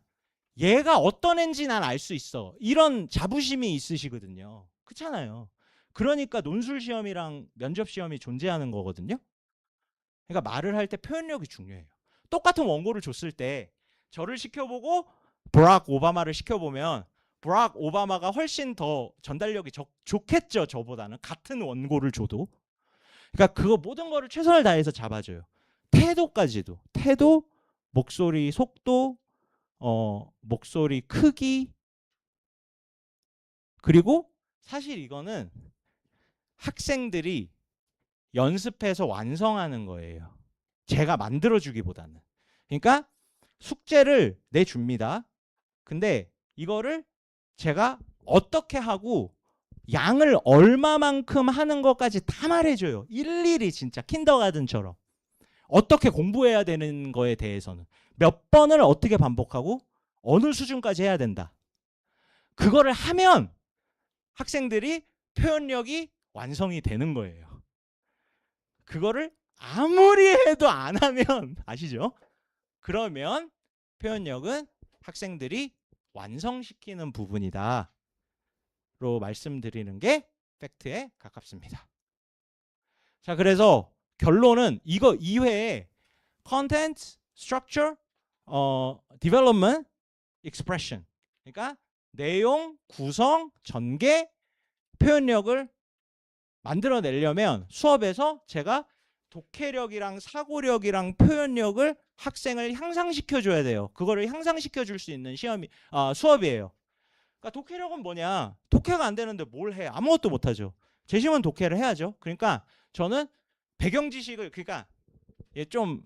얘가 어떤 애인지 난 알 수 있어. 이런 자부심이 있으시거든요. 그렇잖아요. 그러니까 논술 시험이랑 면접 시험이 존재하는 거거든요. 그러니까 말을 할 때 표현력이 중요해요. 똑같은 원고를 줬을 때 저를 시켜보고 버락 오바마를 시켜보면 버락 오바마가 훨씬 더 전달력이 좋겠죠. 저보다는. 같은 원고를 줘도. 그러니까 그거 모든 거를 최선을 다해서 잡아줘요. 태도까지도, 태도, 목소리 속도, 목소리 크기, 그리고 사실 이거는 학생들이 연습해서 완성하는 거예요. 제가 만들어주기보다는. 그러니까 숙제를 내줍니다. 근데 이거를 제가 어떻게 하고 양을 얼마만큼 하는 것까지 다 말해줘요. 일일이 진짜 킨더가든처럼. 어떻게 공부해야 되는 거에 대해서는. 몇 번을 어떻게 반복하고 어느 수준까지 해야 된다. 그거를 하면 학생들이 표현력이 완성이 되는 거예요. 그거를 아무리 해도 안 하면 아시죠? 그러면 표현력은 학생들이 완성시키는 부분이다 로 말씀드리는 게 팩트에 가깝습니다. 자, 그래서 결론은 이거 이외에 content, structure, development, expression, 그러니까 내용, 구성, 전개, 표현력을 만들어내려면 수업에서 제가 독해력이랑 사고력이랑 표현력을 학생을 향상시켜줘야 돼요. 그거를 향상시켜줄 수 있는 수업이에요. 그러니까 독해력은 뭐냐? 독해가 안 되는데 뭘 해? 아무것도 못하죠. 재심은 독해를 해야죠. 그러니까 저는 배경 지식을, 그러니까 좀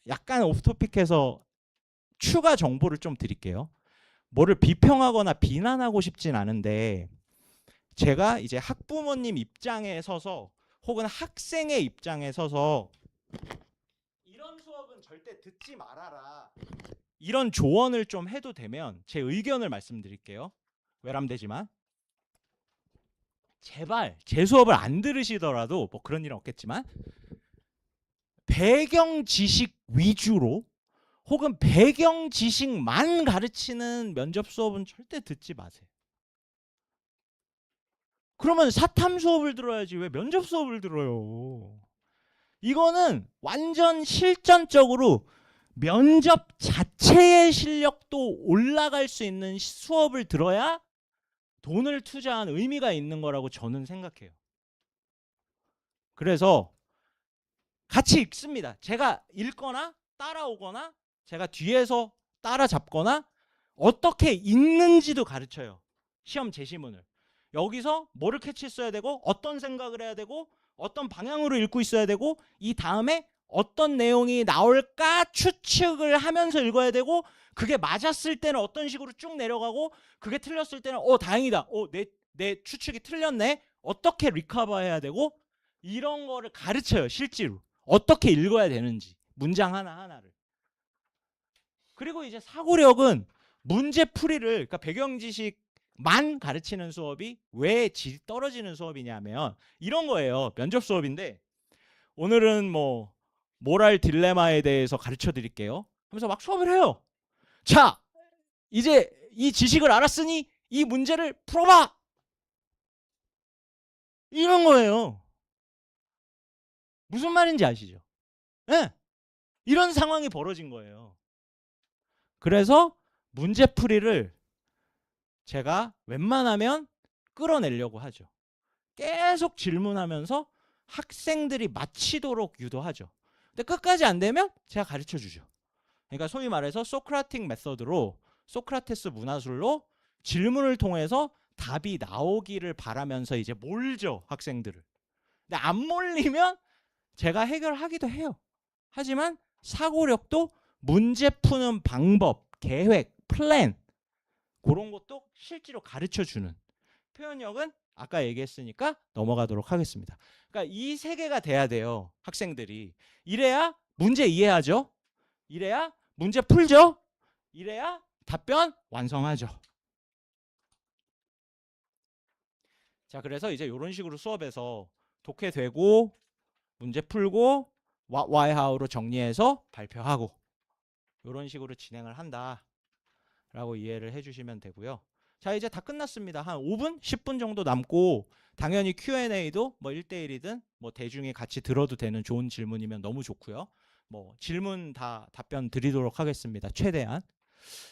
약간 오프토픽해서 추가 정보를 좀 드릴게요. 뭐를 비평하거나 비난하고 싶진 않은데 제가 이제 학부모님 입장에 서서 혹은 학생의 입장에 서서 이런 수업은 절대 듣지 말아라, 이런 조언을 좀 해도 되면 제 의견을 말씀드릴게요. 외람되지만 제발 제 수업을 안 들으시더라도 뭐 그런 일은 없겠지만 배경 지식 위주로 혹은 배경 지식만 가르치는 면접 수업은 절대 듣지 마세요. 그러면 사탐 수업을 들어야지 왜 면접 수업을 들어요? 이거는 완전 실전적으로 면접 자체의 실력도 올라갈 수 있는 수업을 들어야 돈을 투자한 의미가 있는 거라고 저는 생각해요. 그래서 같이 읽습니다. 제가 읽거나 따라오거나 제가 뒤에서 따라잡거나 어떻게 읽는지도 가르쳐요. 시험 제시문을. 여기서 뭐를 캐치했어야 되고 어떤 생각을 해야 되고 어떤 방향으로 읽고 있어야 되고 이 다음에 어떤 내용이 나올까 추측을 하면서 읽어야 되고 그게 맞았을 때는 어떤 식으로 쭉 내려가고 그게 틀렸을 때는 다행이다. 내 추측이 틀렸네. 어떻게 리커버 해야 되고 이런 거를 가르쳐요. 실제로. 어떻게 읽어야 되는지. 문장 하나하나를. 그리고 이제 사고력은 문제풀이를, 그러니까 배경지식만 가르치는 수업이 왜 질이 떨어지는 수업이냐면 이런 거예요. 면접 수업인데 오늘은 뭐 모랄 딜레마에 대해서 가르쳐 드릴게요 하면서 막 수업을 해요. 자, 이제 이 지식을 알았으니 이 문제를 풀어봐, 이런 거예요. 무슨 말인지 아시죠? 네. 이런 상황이 벌어진 거예요. 그래서 문제풀이를 제가 웬만하면 끌어내려고 하죠. 계속 질문하면서 학생들이 맞히도록 유도하죠. 근데 끝까지 안 되면 제가 가르쳐 주죠. 그러니까 소위 말해서 소크라틱 메서드로, 소크라테스 문화술로 질문을 통해서 답이 나오기를 바라면서 이제 몰죠, 학생들을. 근데 안 몰리면 제가 해결하기도 해요. 하지만 사고력도 문제 푸는 방법, 계획, 플랜, 그런 것도 실제로 가르쳐주는, 표현력은 아까 얘기했으니까 넘어가도록 하겠습니다. 그러니까 이 세 개가 돼야 돼요, 학생들이. 이래야 문제 이해하죠. 이래야 문제 풀죠. 이래야 답변 완성하죠. 자, 그래서 이제 이런 식으로 수업에서 독해되고 문제 풀고 what, why, how로 정리해서 발표하고 이런 식으로 진행을 한다라고 이해를 해주시면 되고요. 자, 이제 다 끝났습니다. 한 5분, 10분 정도 남고 당연히 Q&A도 뭐 1대1이든 뭐 대중이 같이 들어도 되는 좋은 질문이면 너무 좋고요. 뭐 질문 다 답변 드리도록 하겠습니다. 최대한.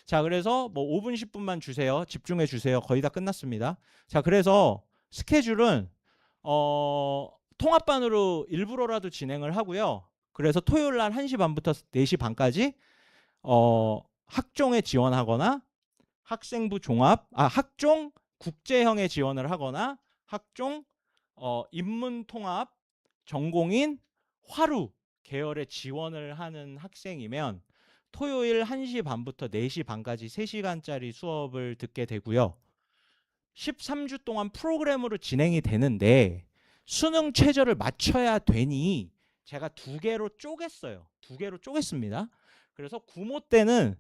자, 그래서 뭐 5분, 10분만 주세요. 집중해 주세요. 거의 다 끝났습니다. 자, 그래서 스케줄은 통합반으로 일부러라도 진행을 하고요. 그래서 토요일 날 1시 반부터 4시 반까지 학종에 지원하거나 학생부 종합, 학종 국제형에 지원을 하거나 학종 인문 통합 전공인 화루 계열에 지원을 하는 학생이면 토요일 1시 반부터 4시 반까지 3시간짜리 수업을 듣게 되고요. 13주 동안 프로그램으로 진행이 되는데 수능 최저를 맞춰야 되니 제가 2개로 쪼갰어요. 2개로 쪼갰습니다. 그래서 구모 때는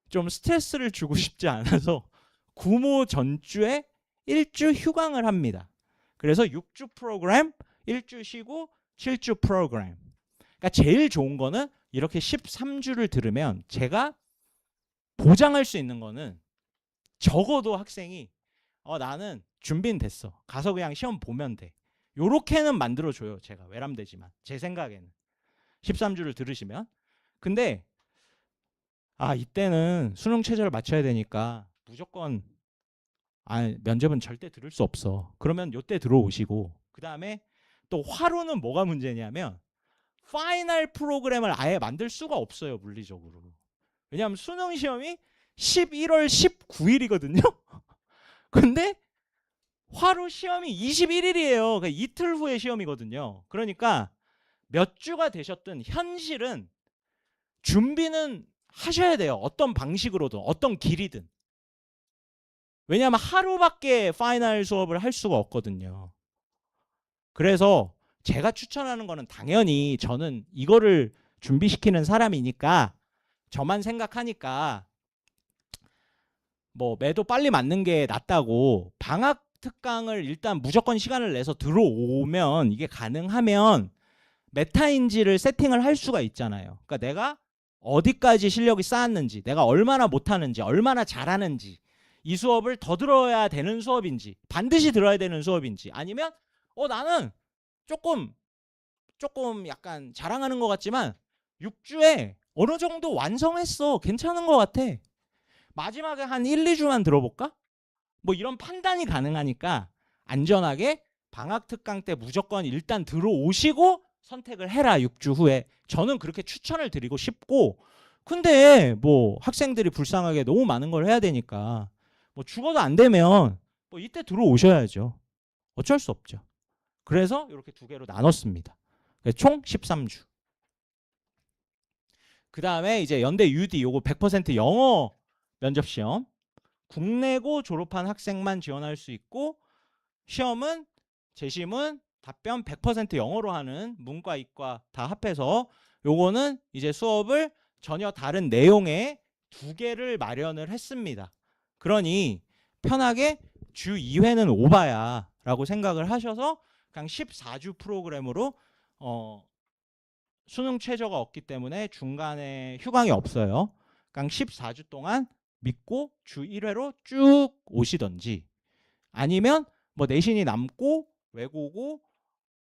좀 스트레스를 주고 싶지 않아서 구모 전주에 1주 휴강을 합니다. 그래서 6주 프로그램, 1주 쉬고 7주 프로그램. 그러니까 제일 좋은 거는 이렇게 13주를 들으면 제가 보장할 수 있는 거는 적어도 학생이 나는 준비는 됐어. 가서 그냥 시험 보면 돼. 요렇게는 만들어줘요. 제가 외람되지만 제 생각에는 13주를 들으시면. 근데 이때는 수능 최저를 맞춰야 되니까 무조건 면접은 절대 들을 수 없어. 그러면 요때 들어오시고 그 다음에 또 화로는 뭐가 문제냐면 파이널 프로그램을 아예 만들 수가 없어요. 물리적으로. 왜냐하면 수능 시험이 11월 19일이거든요. 근데 화로 시험이 21일이에요. 그러니까 이틀 후에 시험이거든요. 그러니까 몇 주가 되셨든 현실은 준비는 하셔야 돼요. 어떤 방식으로든 어떤 길이든. 왜냐하면 하루밖에 파이널 수업을 할 수가 없거든요. 그래서 제가 추천하는 거는 당연히 저는 이거를 준비시키는 사람이니까 저만 생각하니까 뭐 매도 빨리 맞는 게 낫다고 방학 특강을 일단 무조건 시간을 내서 들어오면 이게 가능하면 메타인지를 세팅을 할 수가 있잖아요. 그러니까 내가 어디까지 실력이 쌓았는지, 내가 얼마나 못하는지, 얼마나 잘하는지, 이 수업을 더 들어야 되는 수업인지, 반드시 들어야 되는 수업인지, 아니면 나는 조금 약간 자랑하는 것 같지만 6주에 어느 정도 완성했어. 괜찮은 것 같아. 마지막에 한 1, 2주만 들어볼까? 뭐 이런 판단이 가능하니까 안전하게 방학 특강 때 무조건 일단 들어오시고 선택을 해라. 6주 후에. 저는 그렇게 추천을 드리고 싶고, 근데 뭐 학생들이 불쌍하게 너무 많은 걸 해야 되니까 뭐 죽어도 안 되면 뭐 이때 들어오셔야죠. 어쩔 수 없죠. 그래서 이렇게 2개로 나눴습니다. 총 13주. 그 다음에 이제 연대 UD 요거 100% 영어 면접 시험. 국내고 졸업한 학생만 지원할 수 있고, 시험은 재심은 답변 100% 영어로 하는 문과 이과 다 합해서 요거는 이제 수업을 전혀 다른 내용의 2개를 마련을 했습니다. 그러니 편하게 주 2회는 오바야 라고 생각을 하셔서 그냥 14주 프로그램으로 수능 최저가 없기 때문에 중간에 휴강이 없어요. 그냥 14주 동안 믿고 주 1회로 쭉 오시던지, 아니면 뭐 내신이 남고 외고고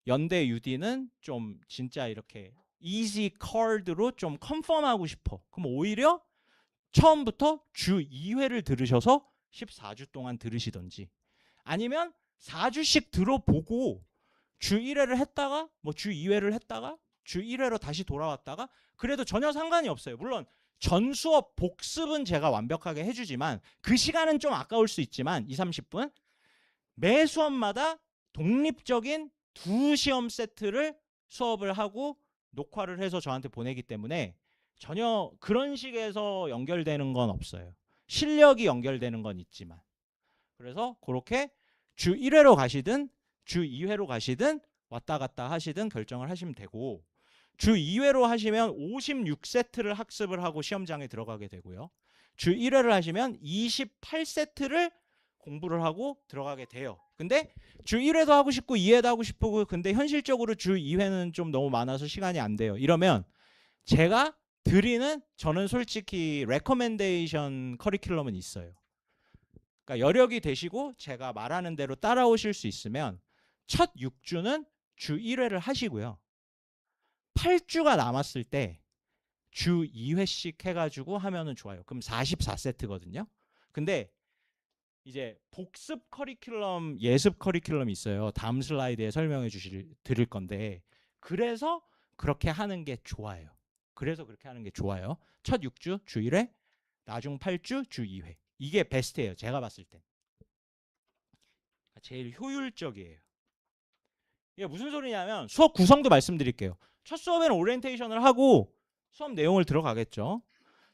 연대 UD는 좀 진짜 이렇게 이지 카드로 좀 컨펌하고 싶어. 그럼 오히려 처음부터 주 2회를 들으셔서 14주 동안 들으시던지, 아니면 4주씩 들어보고 주 1회를 했다가 뭐 주 2회를 했다가 주 1회로 다시 돌아왔다가, 그래도 전혀 상관이 없어요. 물론 전 수업 복습은 제가 완벽하게 해주지만 그 시간은 좀 아까울 수 있지만 2, 30분 매 수업마다 독립적인 2시험 세트를 수업을 하고 녹화를 해서 저한테 보내기 때문에 전혀 그런 식에서 연결되는 건 없어요. 실력이 연결되는 건 있지만. 그래서 그렇게 주 1회로 가시든 주 2회로 가시든 왔다 갔다 하시든 결정을 하시면 되고, 주 2회로 하시면 56세트를 학습을 하고 시험장에 들어가게 되고요. 주 1회를 하시면 28세트를 공부를 하고 들어가게 돼요. 근데 주 1회도 하고 싶고 2회도 하고 싶고, 근데 현실적으로 주 2회는 좀 너무 많아서 시간이 안 돼요. 이러면 제가 드리는, 저는 솔직히 레커멘데이션 커리큘럼은 있어요. 그러니까 여력이 되시고 제가 말하는 대로 따라오실 수 있으면 첫 6주는 주 1회를 하시고요. 8주가 남았을 때 주 2회씩 해가지고 하면은 좋아요. 그럼 44세트거든요. 근데 이제 복습 커리큘럼, 예습 커리큘럼이 있어요. 다음 슬라이드에 설명해 드릴 건데, 그래서 그렇게 하는 게 좋아요. 그래서 그렇게 하는 게 좋아요. 첫 6주 주 1회, 나중 8주 주 2회. 이게 베스트예요. 제가 봤을 때. 제일 효율적이에요. 이게 무슨 소리냐면 수업 구성도 말씀드릴게요. 첫 수업에는 오리엔테이션을 하고 수업 내용을 들어가겠죠.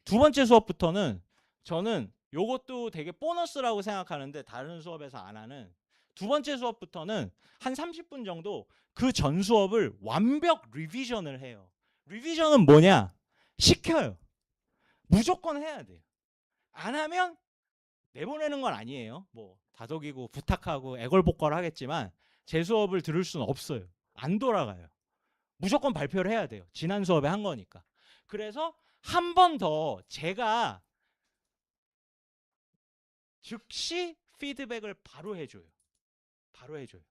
두 번째 수업부터는 저는 요것도 되게 보너스라고 생각하는데 다른 수업에서 안 하는 두 번째 수업부터는 한 30분 정도 그 전 수업을 완벽 리비전을 해요. 리비전은 뭐냐? 시켜요. 무조건 해야 돼요. 안 하면 내보내는 건 아니에요. 뭐 다독이고 부탁하고 애걸복걸 하겠지만 제 수업을 들을 수는 없어요. 안 돌아가요. 무조건 발표를 해야 돼요. 지난 수업에 한 거니까. 그래서 한 번 더 제가 즉시 피드백을 바로 해줘요. 바로 해줘요.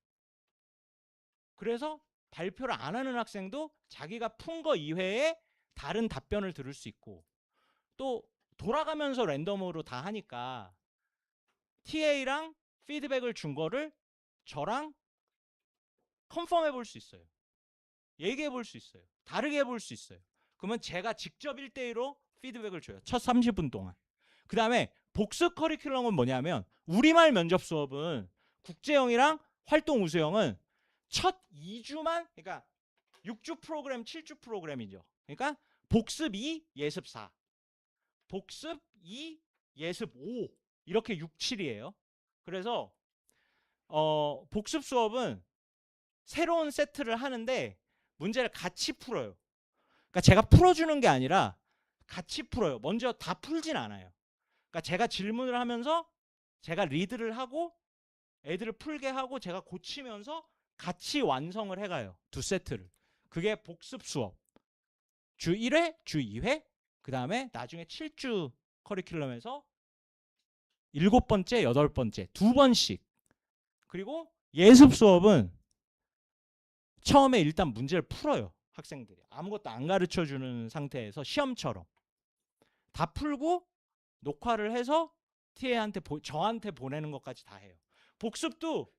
그래서 발표를 안 하는 학생도 자기가 푼 거 이외에 다른 답변을 들을 수 있고 또 돌아가면서 랜덤으로 다 하니까 TA랑 피드백을 준 거를 저랑 컨펌해 볼 수 있어요. 얘기해 볼 수 있어요. 다르게 해볼 수 있어요. 그러면 제가 직접 1대1로 피드백을 줘요. 첫 30분 동안. 그 다음에 복습 커리큘럼은 뭐냐면 우리말 면접 수업은 국제형이랑 활동 우수형은 첫 2주만 그러니까 6주 프로그램 7주 프로그램이죠. 그러니까 복습 2 예습 4 복습 2 예습 5 이렇게 6, 7이에요. 그래서 복습 수업은 새로운 세트를 하는데 문제를 같이 풀어요. 그러니까 제가 풀어주는 게 아니라 같이 풀어요. 먼저 다 풀진 않아요. 그러니까 제가 질문을 하면서 제가 리드를 하고 애들을 풀게 하고 제가 고치면서 같이 완성을 해가요. 두 세트를. 그게 복습 수업. 주 1회, 주 2회, 그 다음에 나중에 7주 커리큘럼에서 7번째, 8번째, 2번씩. 그리고 예습 수업은 처음에 일단 문제를 풀어요. 학생들이. 아무것도 안 가르쳐주는 상태에서 시험처럼. 다 풀고 녹화를 해서 TA한테 저한테 보내는 것까지 다 해요. 복습도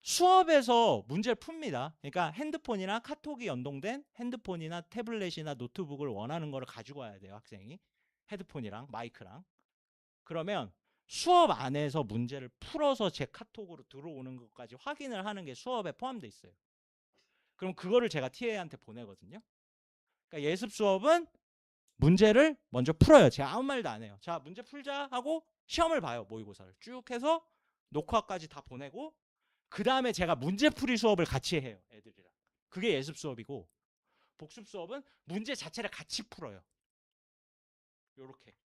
수업에서 문제를 풉니다. 그러니까 핸드폰이나 카톡이 연동된 핸드폰이나 태블릿이나 노트북을 원하는 거를 가지고 와야 돼요. 학생이. 헤드폰이랑 마이크랑. 그러면 수업 안에서 문제를 풀어서 제 카톡으로 들어오는 것까지 확인을 하는 게 수업에 포함되어 있어요. 그럼 그거를 제가 TA한테 보내거든요. 그러니까 예습 수업은 문제를 먼저 풀어요. 제가 아무 말도 안 해요. 자, 문제 풀자 하고 시험을 봐요. 모의고사를 쭉 해서 녹화까지 다 보내고 그 다음에 제가 문제풀이 수업을 같이 해요. 애들이랑. 그게 예습 수업이고 복습 수업은 문제 자체를 같이 풀어요. 요렇게.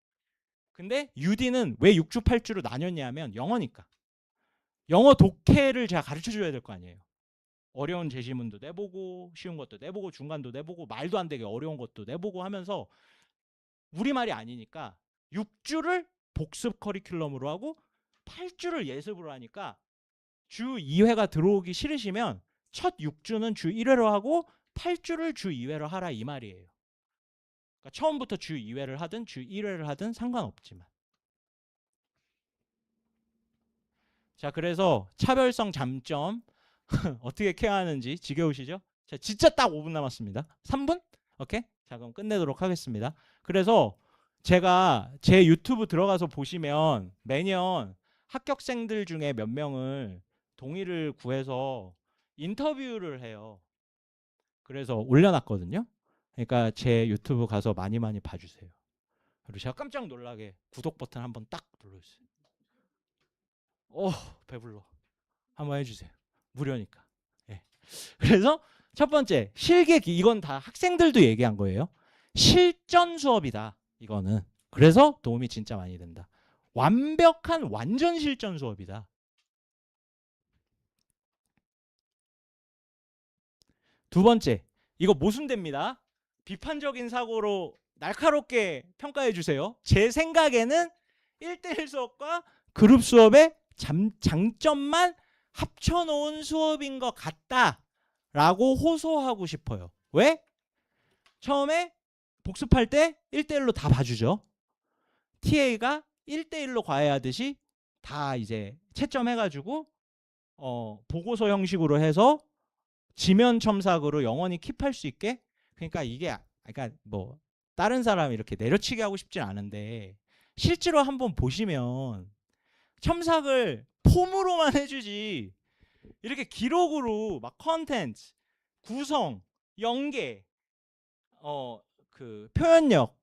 근데 UD는 왜 6주 8주로 나뉘었냐면 영어니까. 영어 독해를 제가 가르쳐줘야 될 거 아니에요. 어려운 제시문도 내보고 쉬운 것도 내보고 중간도 내보고 말도 안 되게 어려운 것도 내보고 하면서 우리말이 아니니까 6주를 복습 커리큘럼으로 하고 8주를 예습으로 하니까 주 2회가 들어오기 싫으시면 첫 6주는 주 1회로 하고 8주를 주 2회로 하라 이 말이에요. 그러니까 처음부터 주 2회를 하든 주 1회를 하든 상관없지만. 자, 그래서 차별성 장점 어떻게 케어하는지 지겨우시죠? 자, 진짜 딱 5분 남았습니다. 3분? 오케이? 자, 그럼 끝내도록 하겠습니다. 그래서 제가 제 유튜브 들어가서 보시면 매년 합격생들 중에 몇 명을 동의를 구해서 인터뷰를 해요. 그래서 올려놨거든요. 그러니까 제 유튜브 가서 많이 많이 봐주세요. 그리고 제가 깜짝 놀라게 구독 버튼 한번 딱 눌러주세요. 배불러. 한번 해주세요. 무료니까. 예. 그래서 첫 번째 실기기 이건 다 학생들도 얘기한 거예요. 실전 수업이다. 이거는. 그래서 도움이 진짜 많이 된다. 완벽한 완전 실전 수업이다. 두 번째, 이거 모순됩니다. 비판적인 사고로 날카롭게 평가해 주세요. 제 생각에는 1대1 수업과 그룹 수업의 장점만 합쳐놓은 수업인 것 같다라고 호소하고 싶어요. 왜? 처음에 복습할 때 1대1로 다 봐주죠. TA가 1대1로 과외하듯이 다 이제 채점해가지고 보고서 형식으로 해서 지면 첨삭으로 영원히 킵할 수 있게 그러니까 이게 그러니까 뭐 다른 사람 이렇게 내려치게 하고 싶진 않은데 실제로 한번 보시면 첨삭을 폼으로만 해주지 이렇게 기록으로 막 컨텐츠, 구성, 연계, 그 표현력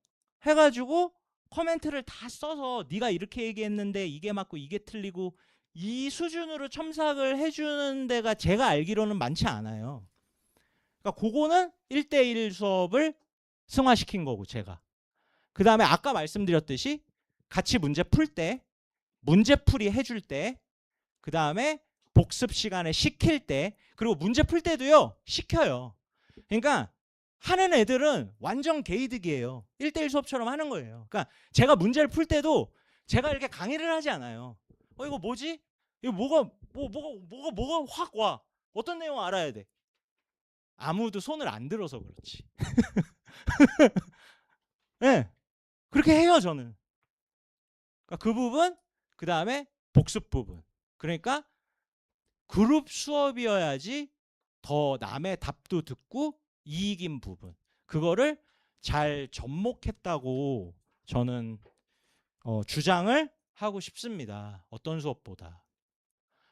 해가지고 코멘트를 다 써서 네가 이렇게 얘기했는데 이게 맞고 이게 틀리고 이 수준으로 첨삭을 해주는 데가 제가 알기로는 많지 않아요. 그러니까 그거는 1대1 수업을 승화시킨 거고 제가. 그 다음에 아까 말씀드렸듯이 같이 문제 풀 때, 문제풀이 해줄 때, 그 다음에 복습 시간에 시킬 때, 그리고 문제 풀 때도요 시켜요. 그러니까 하는 애들은 완전 개이득이에요. 1대1 수업처럼 하는 거예요. 그러니까 제가 문제를 풀 때도 제가 이렇게 강의를 하지 않아요. 이거 뭐지? 이거 뭐가 확 와. 어떤 내용 알아야 돼. 아무도 손을 안 들어서 그렇지. 네, 그렇게 해요 저는. 그러니까 그 부분, 그 다음에 복습 부분. 그러니까 그룹 수업이어야지 더 남의 답도 듣고 이익인 부분. 그거를 잘 접목했다고 저는 주장을 하고 싶습니다. 어떤 수업보다.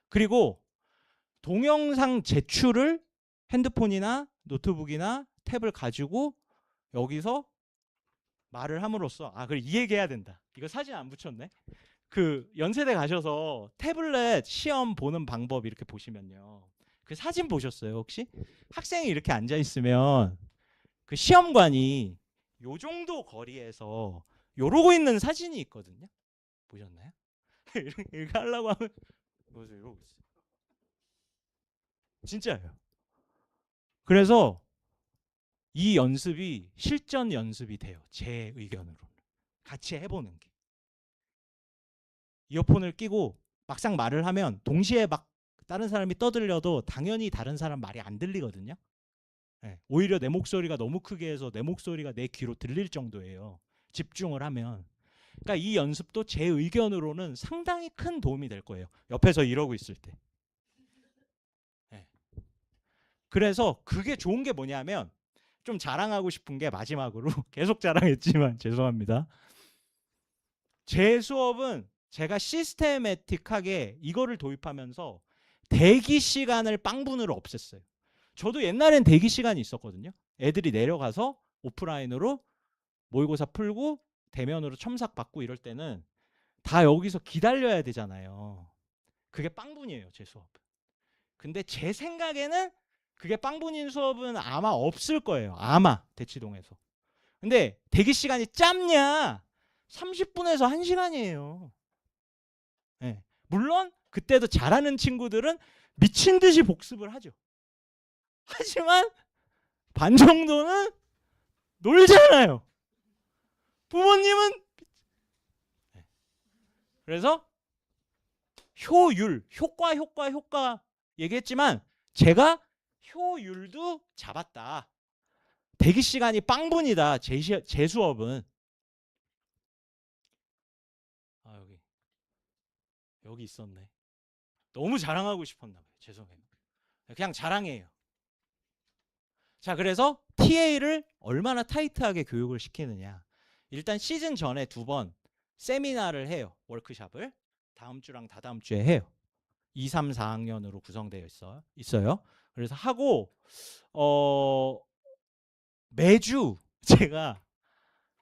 그리고 동영상 제출을 핸드폰이나 노트북이나 탭을 가지고 여기서 말을 함으로써 그리고 이 얘기해야 된다. 이거 사진 안 붙였네. 그 연세대 가셔서 태블릿 시험 보는 방법 이렇게 보시면요. 그 사진 보셨어요 혹시? 학생이 이렇게 앉아 있으면 그 시험관이 요 정도 거리에서 요러고 있는 사진이 있거든요. 보셨나요? 이렇게 하려고 하면 이러고 있어요. 진짜예요. 그래서 이 연습이 실전 연습이 돼요. 제 의견으로는. 같이 해보는 게. 이어폰을 끼고 막상 말을 하면 동시에 막 다른 사람이 떠들려도 당연히 다른 사람 말이 안 들리거든요. 네, 오히려 내 목소리가 너무 크게 해서 내 목소리가 내 귀로 들릴 정도예요. 집중을 하면. 그러니까 이 연습도 제 의견으로는 상당히 큰 도움이 될 거예요. 옆에서 이러고 있을 때. 네. 그래서 그게 좋은 게 뭐냐면 좀 자랑하고 싶은 게 마지막으로 계속 자랑했지만 죄송합니다. 제 수업은 제가 시스테매틱하게 이거를 도입하면서 대기 시간을 빵분으로 없앴어요. 저도 옛날엔 대기 시간이 있었거든요. 애들이 내려가서 오프라인으로 모의고사 풀고 대면으로 첨삭 받고 이럴 때는 다 여기서 기다려야 되잖아요. 그게 빵분이에요, 제 수업은. 근데 제 생각에는 그게 빵분인 수업은 아마 없을 거예요. 아마 대치동에서. 근데 대기 시간이 짧냐? 30분에서 1시간이에요. 네. 물론 그때도 잘하는 친구들은 미친 듯이 복습을 하죠. 하지만 반 정도는 놀잖아요. 부모님은 그래서 효율, 효과 얘기했지만 제가 효율도 잡았다. 대기 시간이 빵분이다. 제 수업은. 여기 있었네. 너무 자랑하고 싶었나 봐요. 죄송해요. 그냥 자랑해요. 자, 그래서 TA를 얼마나 타이트하게 교육을 시키느냐. 일단 시즌 전에 2번 세미나를 해요. 워크숍을. 다음 주랑 다다음 주에 해요. 2, 3, 4학년으로 구성되어 있어요. 그래서 하고 매주 제가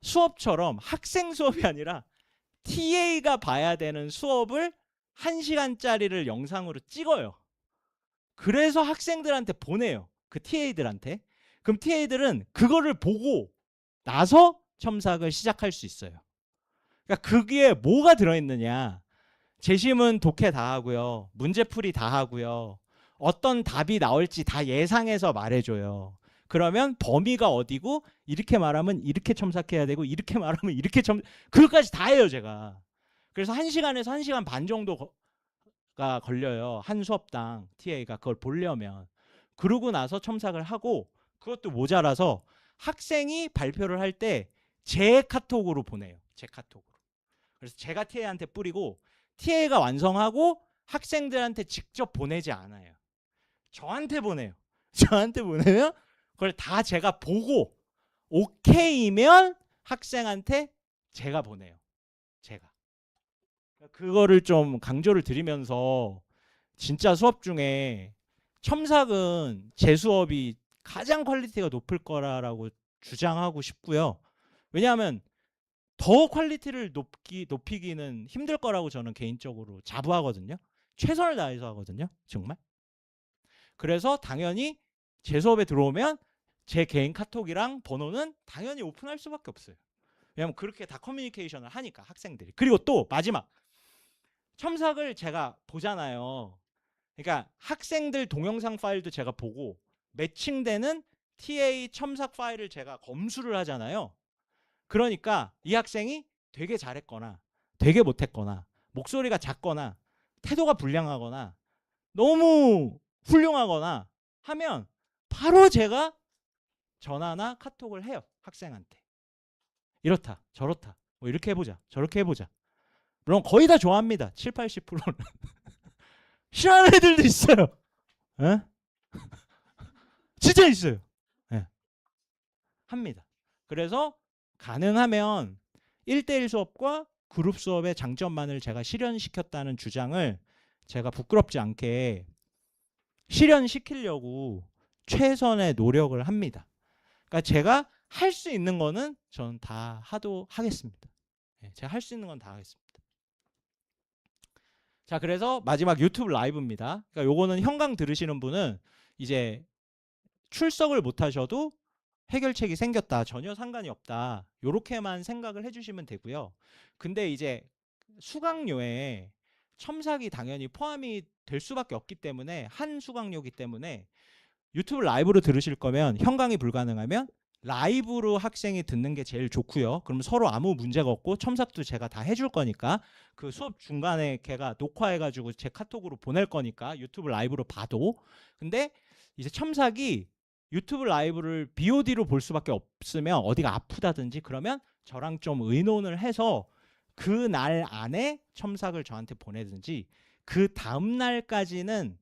수업처럼 학생 수업이 아니라 TA가 봐야 되는 수업을 1시간짜리를 영상으로 찍어요. 그래서 학생들한테 보내요. 그 TA들한테. 그럼 TA들은 그거를 보고 나서 첨삭을 시작할 수 있어요. 그러니까 그게 뭐가 들어있느냐. 재심은 독해 다 하고요. 문제풀이 다 하고요. 어떤 답이 나올지 다 예상해서 말해줘요. 그러면 범위가 어디고 이렇게 말하면 이렇게 첨삭해야 되고 이렇게 말하면 이렇게 그것까지 다 해요 제가. 그래서 1시간에서 1시간 반 정도가 걸려요. 한 수업당 TA가 그걸 보려면. 그러고 나서 첨삭을 하고 그것도 모자라서 학생이 발표를 할 때 제 카톡으로 보내요. 제 카톡으로. 그래서 제가 TA한테 뿌리고 TA가 완성하고 학생들한테 직접 보내지 않아요. 저한테 보내요. 저한테 보내면 그걸 다 제가 보고 오케이면 학생한테 제가 보내요. 제가. 그거를 좀 강조를 드리면서 진짜 수업 중에 첨삭은 제 수업이 가장 퀄리티가 높을 거라고 주장하고 싶고요. 왜냐하면 더 퀄리티를 높이기는 힘들 거라고 저는 개인적으로 자부하거든요. 최선을 다해서 하거든요. 정말. 그래서 당연히 제 수업에 들어오면 제 개인 카톡이랑 번호는 당연히 오픈할 수밖에 없어요. 왜냐면 그렇게 다 커뮤니케이션을 하니까 학생들이. 그리고 또 마지막 첨삭을 제가 보잖아요. 그러니까 학생들 동영상 파일도 제가 보고 매칭되는 TA 첨삭 파일을 제가 검수를 하잖아요. 그러니까 이 학생이 되게 잘했거나 되게 못했거나 목소리가 작거나 태도가 불량하거나 너무 훌륭하거나 하면 바로 제가 전화나 카톡을 해요. 학생한테. 이렇다 저렇다 뭐 이렇게 해보자 저렇게 해보자. 물론 거의 다 좋아합니다. 7, 80%는. 싫어하는 애들도 있어요. 에? 진짜 있어요. 에. 합니다. 그래서 가능하면 1대1 수업과 그룹 수업의 장점만을 제가 실현시켰다는 주장을 제가 부끄럽지 않게 실현시키려고 최선의 노력을 합니다. 그러니까 제가 할 수 있는 거는 저는 다 하겠습니다. 제가 할 수 있는 건 다 하겠습니다. 자, 그래서 마지막 유튜브 라이브입니다. 그러니까 요거는 현강 들으시는 분은 이제 출석을 못 하셔도 해결책이 생겼다. 전혀 상관이 없다. 요렇게만 생각을 해주시면 되고요. 근데 이제 수강료에 첨삭이 당연히 포함이 될 수밖에 없기 때문에 한 수강료이기 때문에 유튜브 라이브로 들으실 거면 현강이 불가능하면 라이브로 학생이 듣는 게 제일 좋고요. 그럼 서로 아무 문제가 없고 첨삭도 제가 다 해줄 거니까 그 수업 중간에 걔가 녹화해가지고 제 카톡으로 보낼 거니까 유튜브 라이브로 봐도. 근데 이제 첨삭이 유튜브 라이브를 BOD로 볼 수밖에 없으면 어디가 아프다든지 그러면 저랑 좀 의논을 해서 그 날 안에 첨삭을 저한테 보내든지 그 다음 날까지는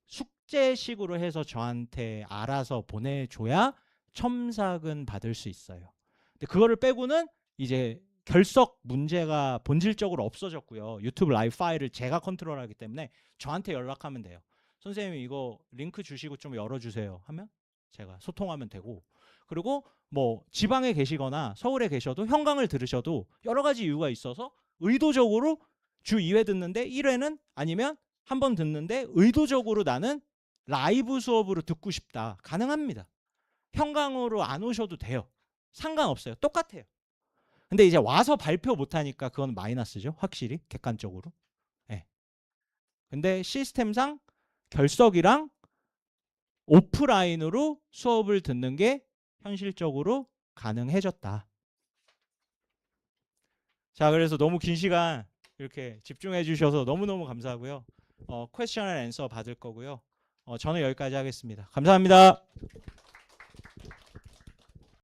숙제식으로 해서 저한테 알아서 보내줘야 첨삭은 받을 수 있어요. 근데 그거를 빼고는 이제 결석 문제가 본질적으로 없어졌고요. 유튜브 라이브 파일을 제가 컨트롤하기 때문에 저한테 연락하면 돼요. 선생님 이거 링크 주시고 좀 열어주세요 하면 제가 소통하면 되고, 그리고 뭐 지방에 계시거나 서울에 계셔도 현강을 들으셔도 여러 가지 이유가 있어서 의도적으로 주 2회 듣는데 1회는 아니면 한 번 듣는데 의도적으로 나는 라이브 수업으로 듣고 싶다. 가능합니다. 현강으로 안 오셔도 돼요. 상관없어요. 똑같아요. 근데 이제 와서 발표 못하니까 그건 마이너스죠. 확실히 객관적으로. 네. 근데 시스템상 결석이랑 오프라인으로 수업을 듣는 게 현실적으로 가능해졌다. 자, 그래서 너무 긴 시간 이렇게 집중해 주셔서 너무너무 감사하고요. 퀘스천 앤 앤서 받을 거고요. 저는 여기까지 하겠습니다. 감사합니다.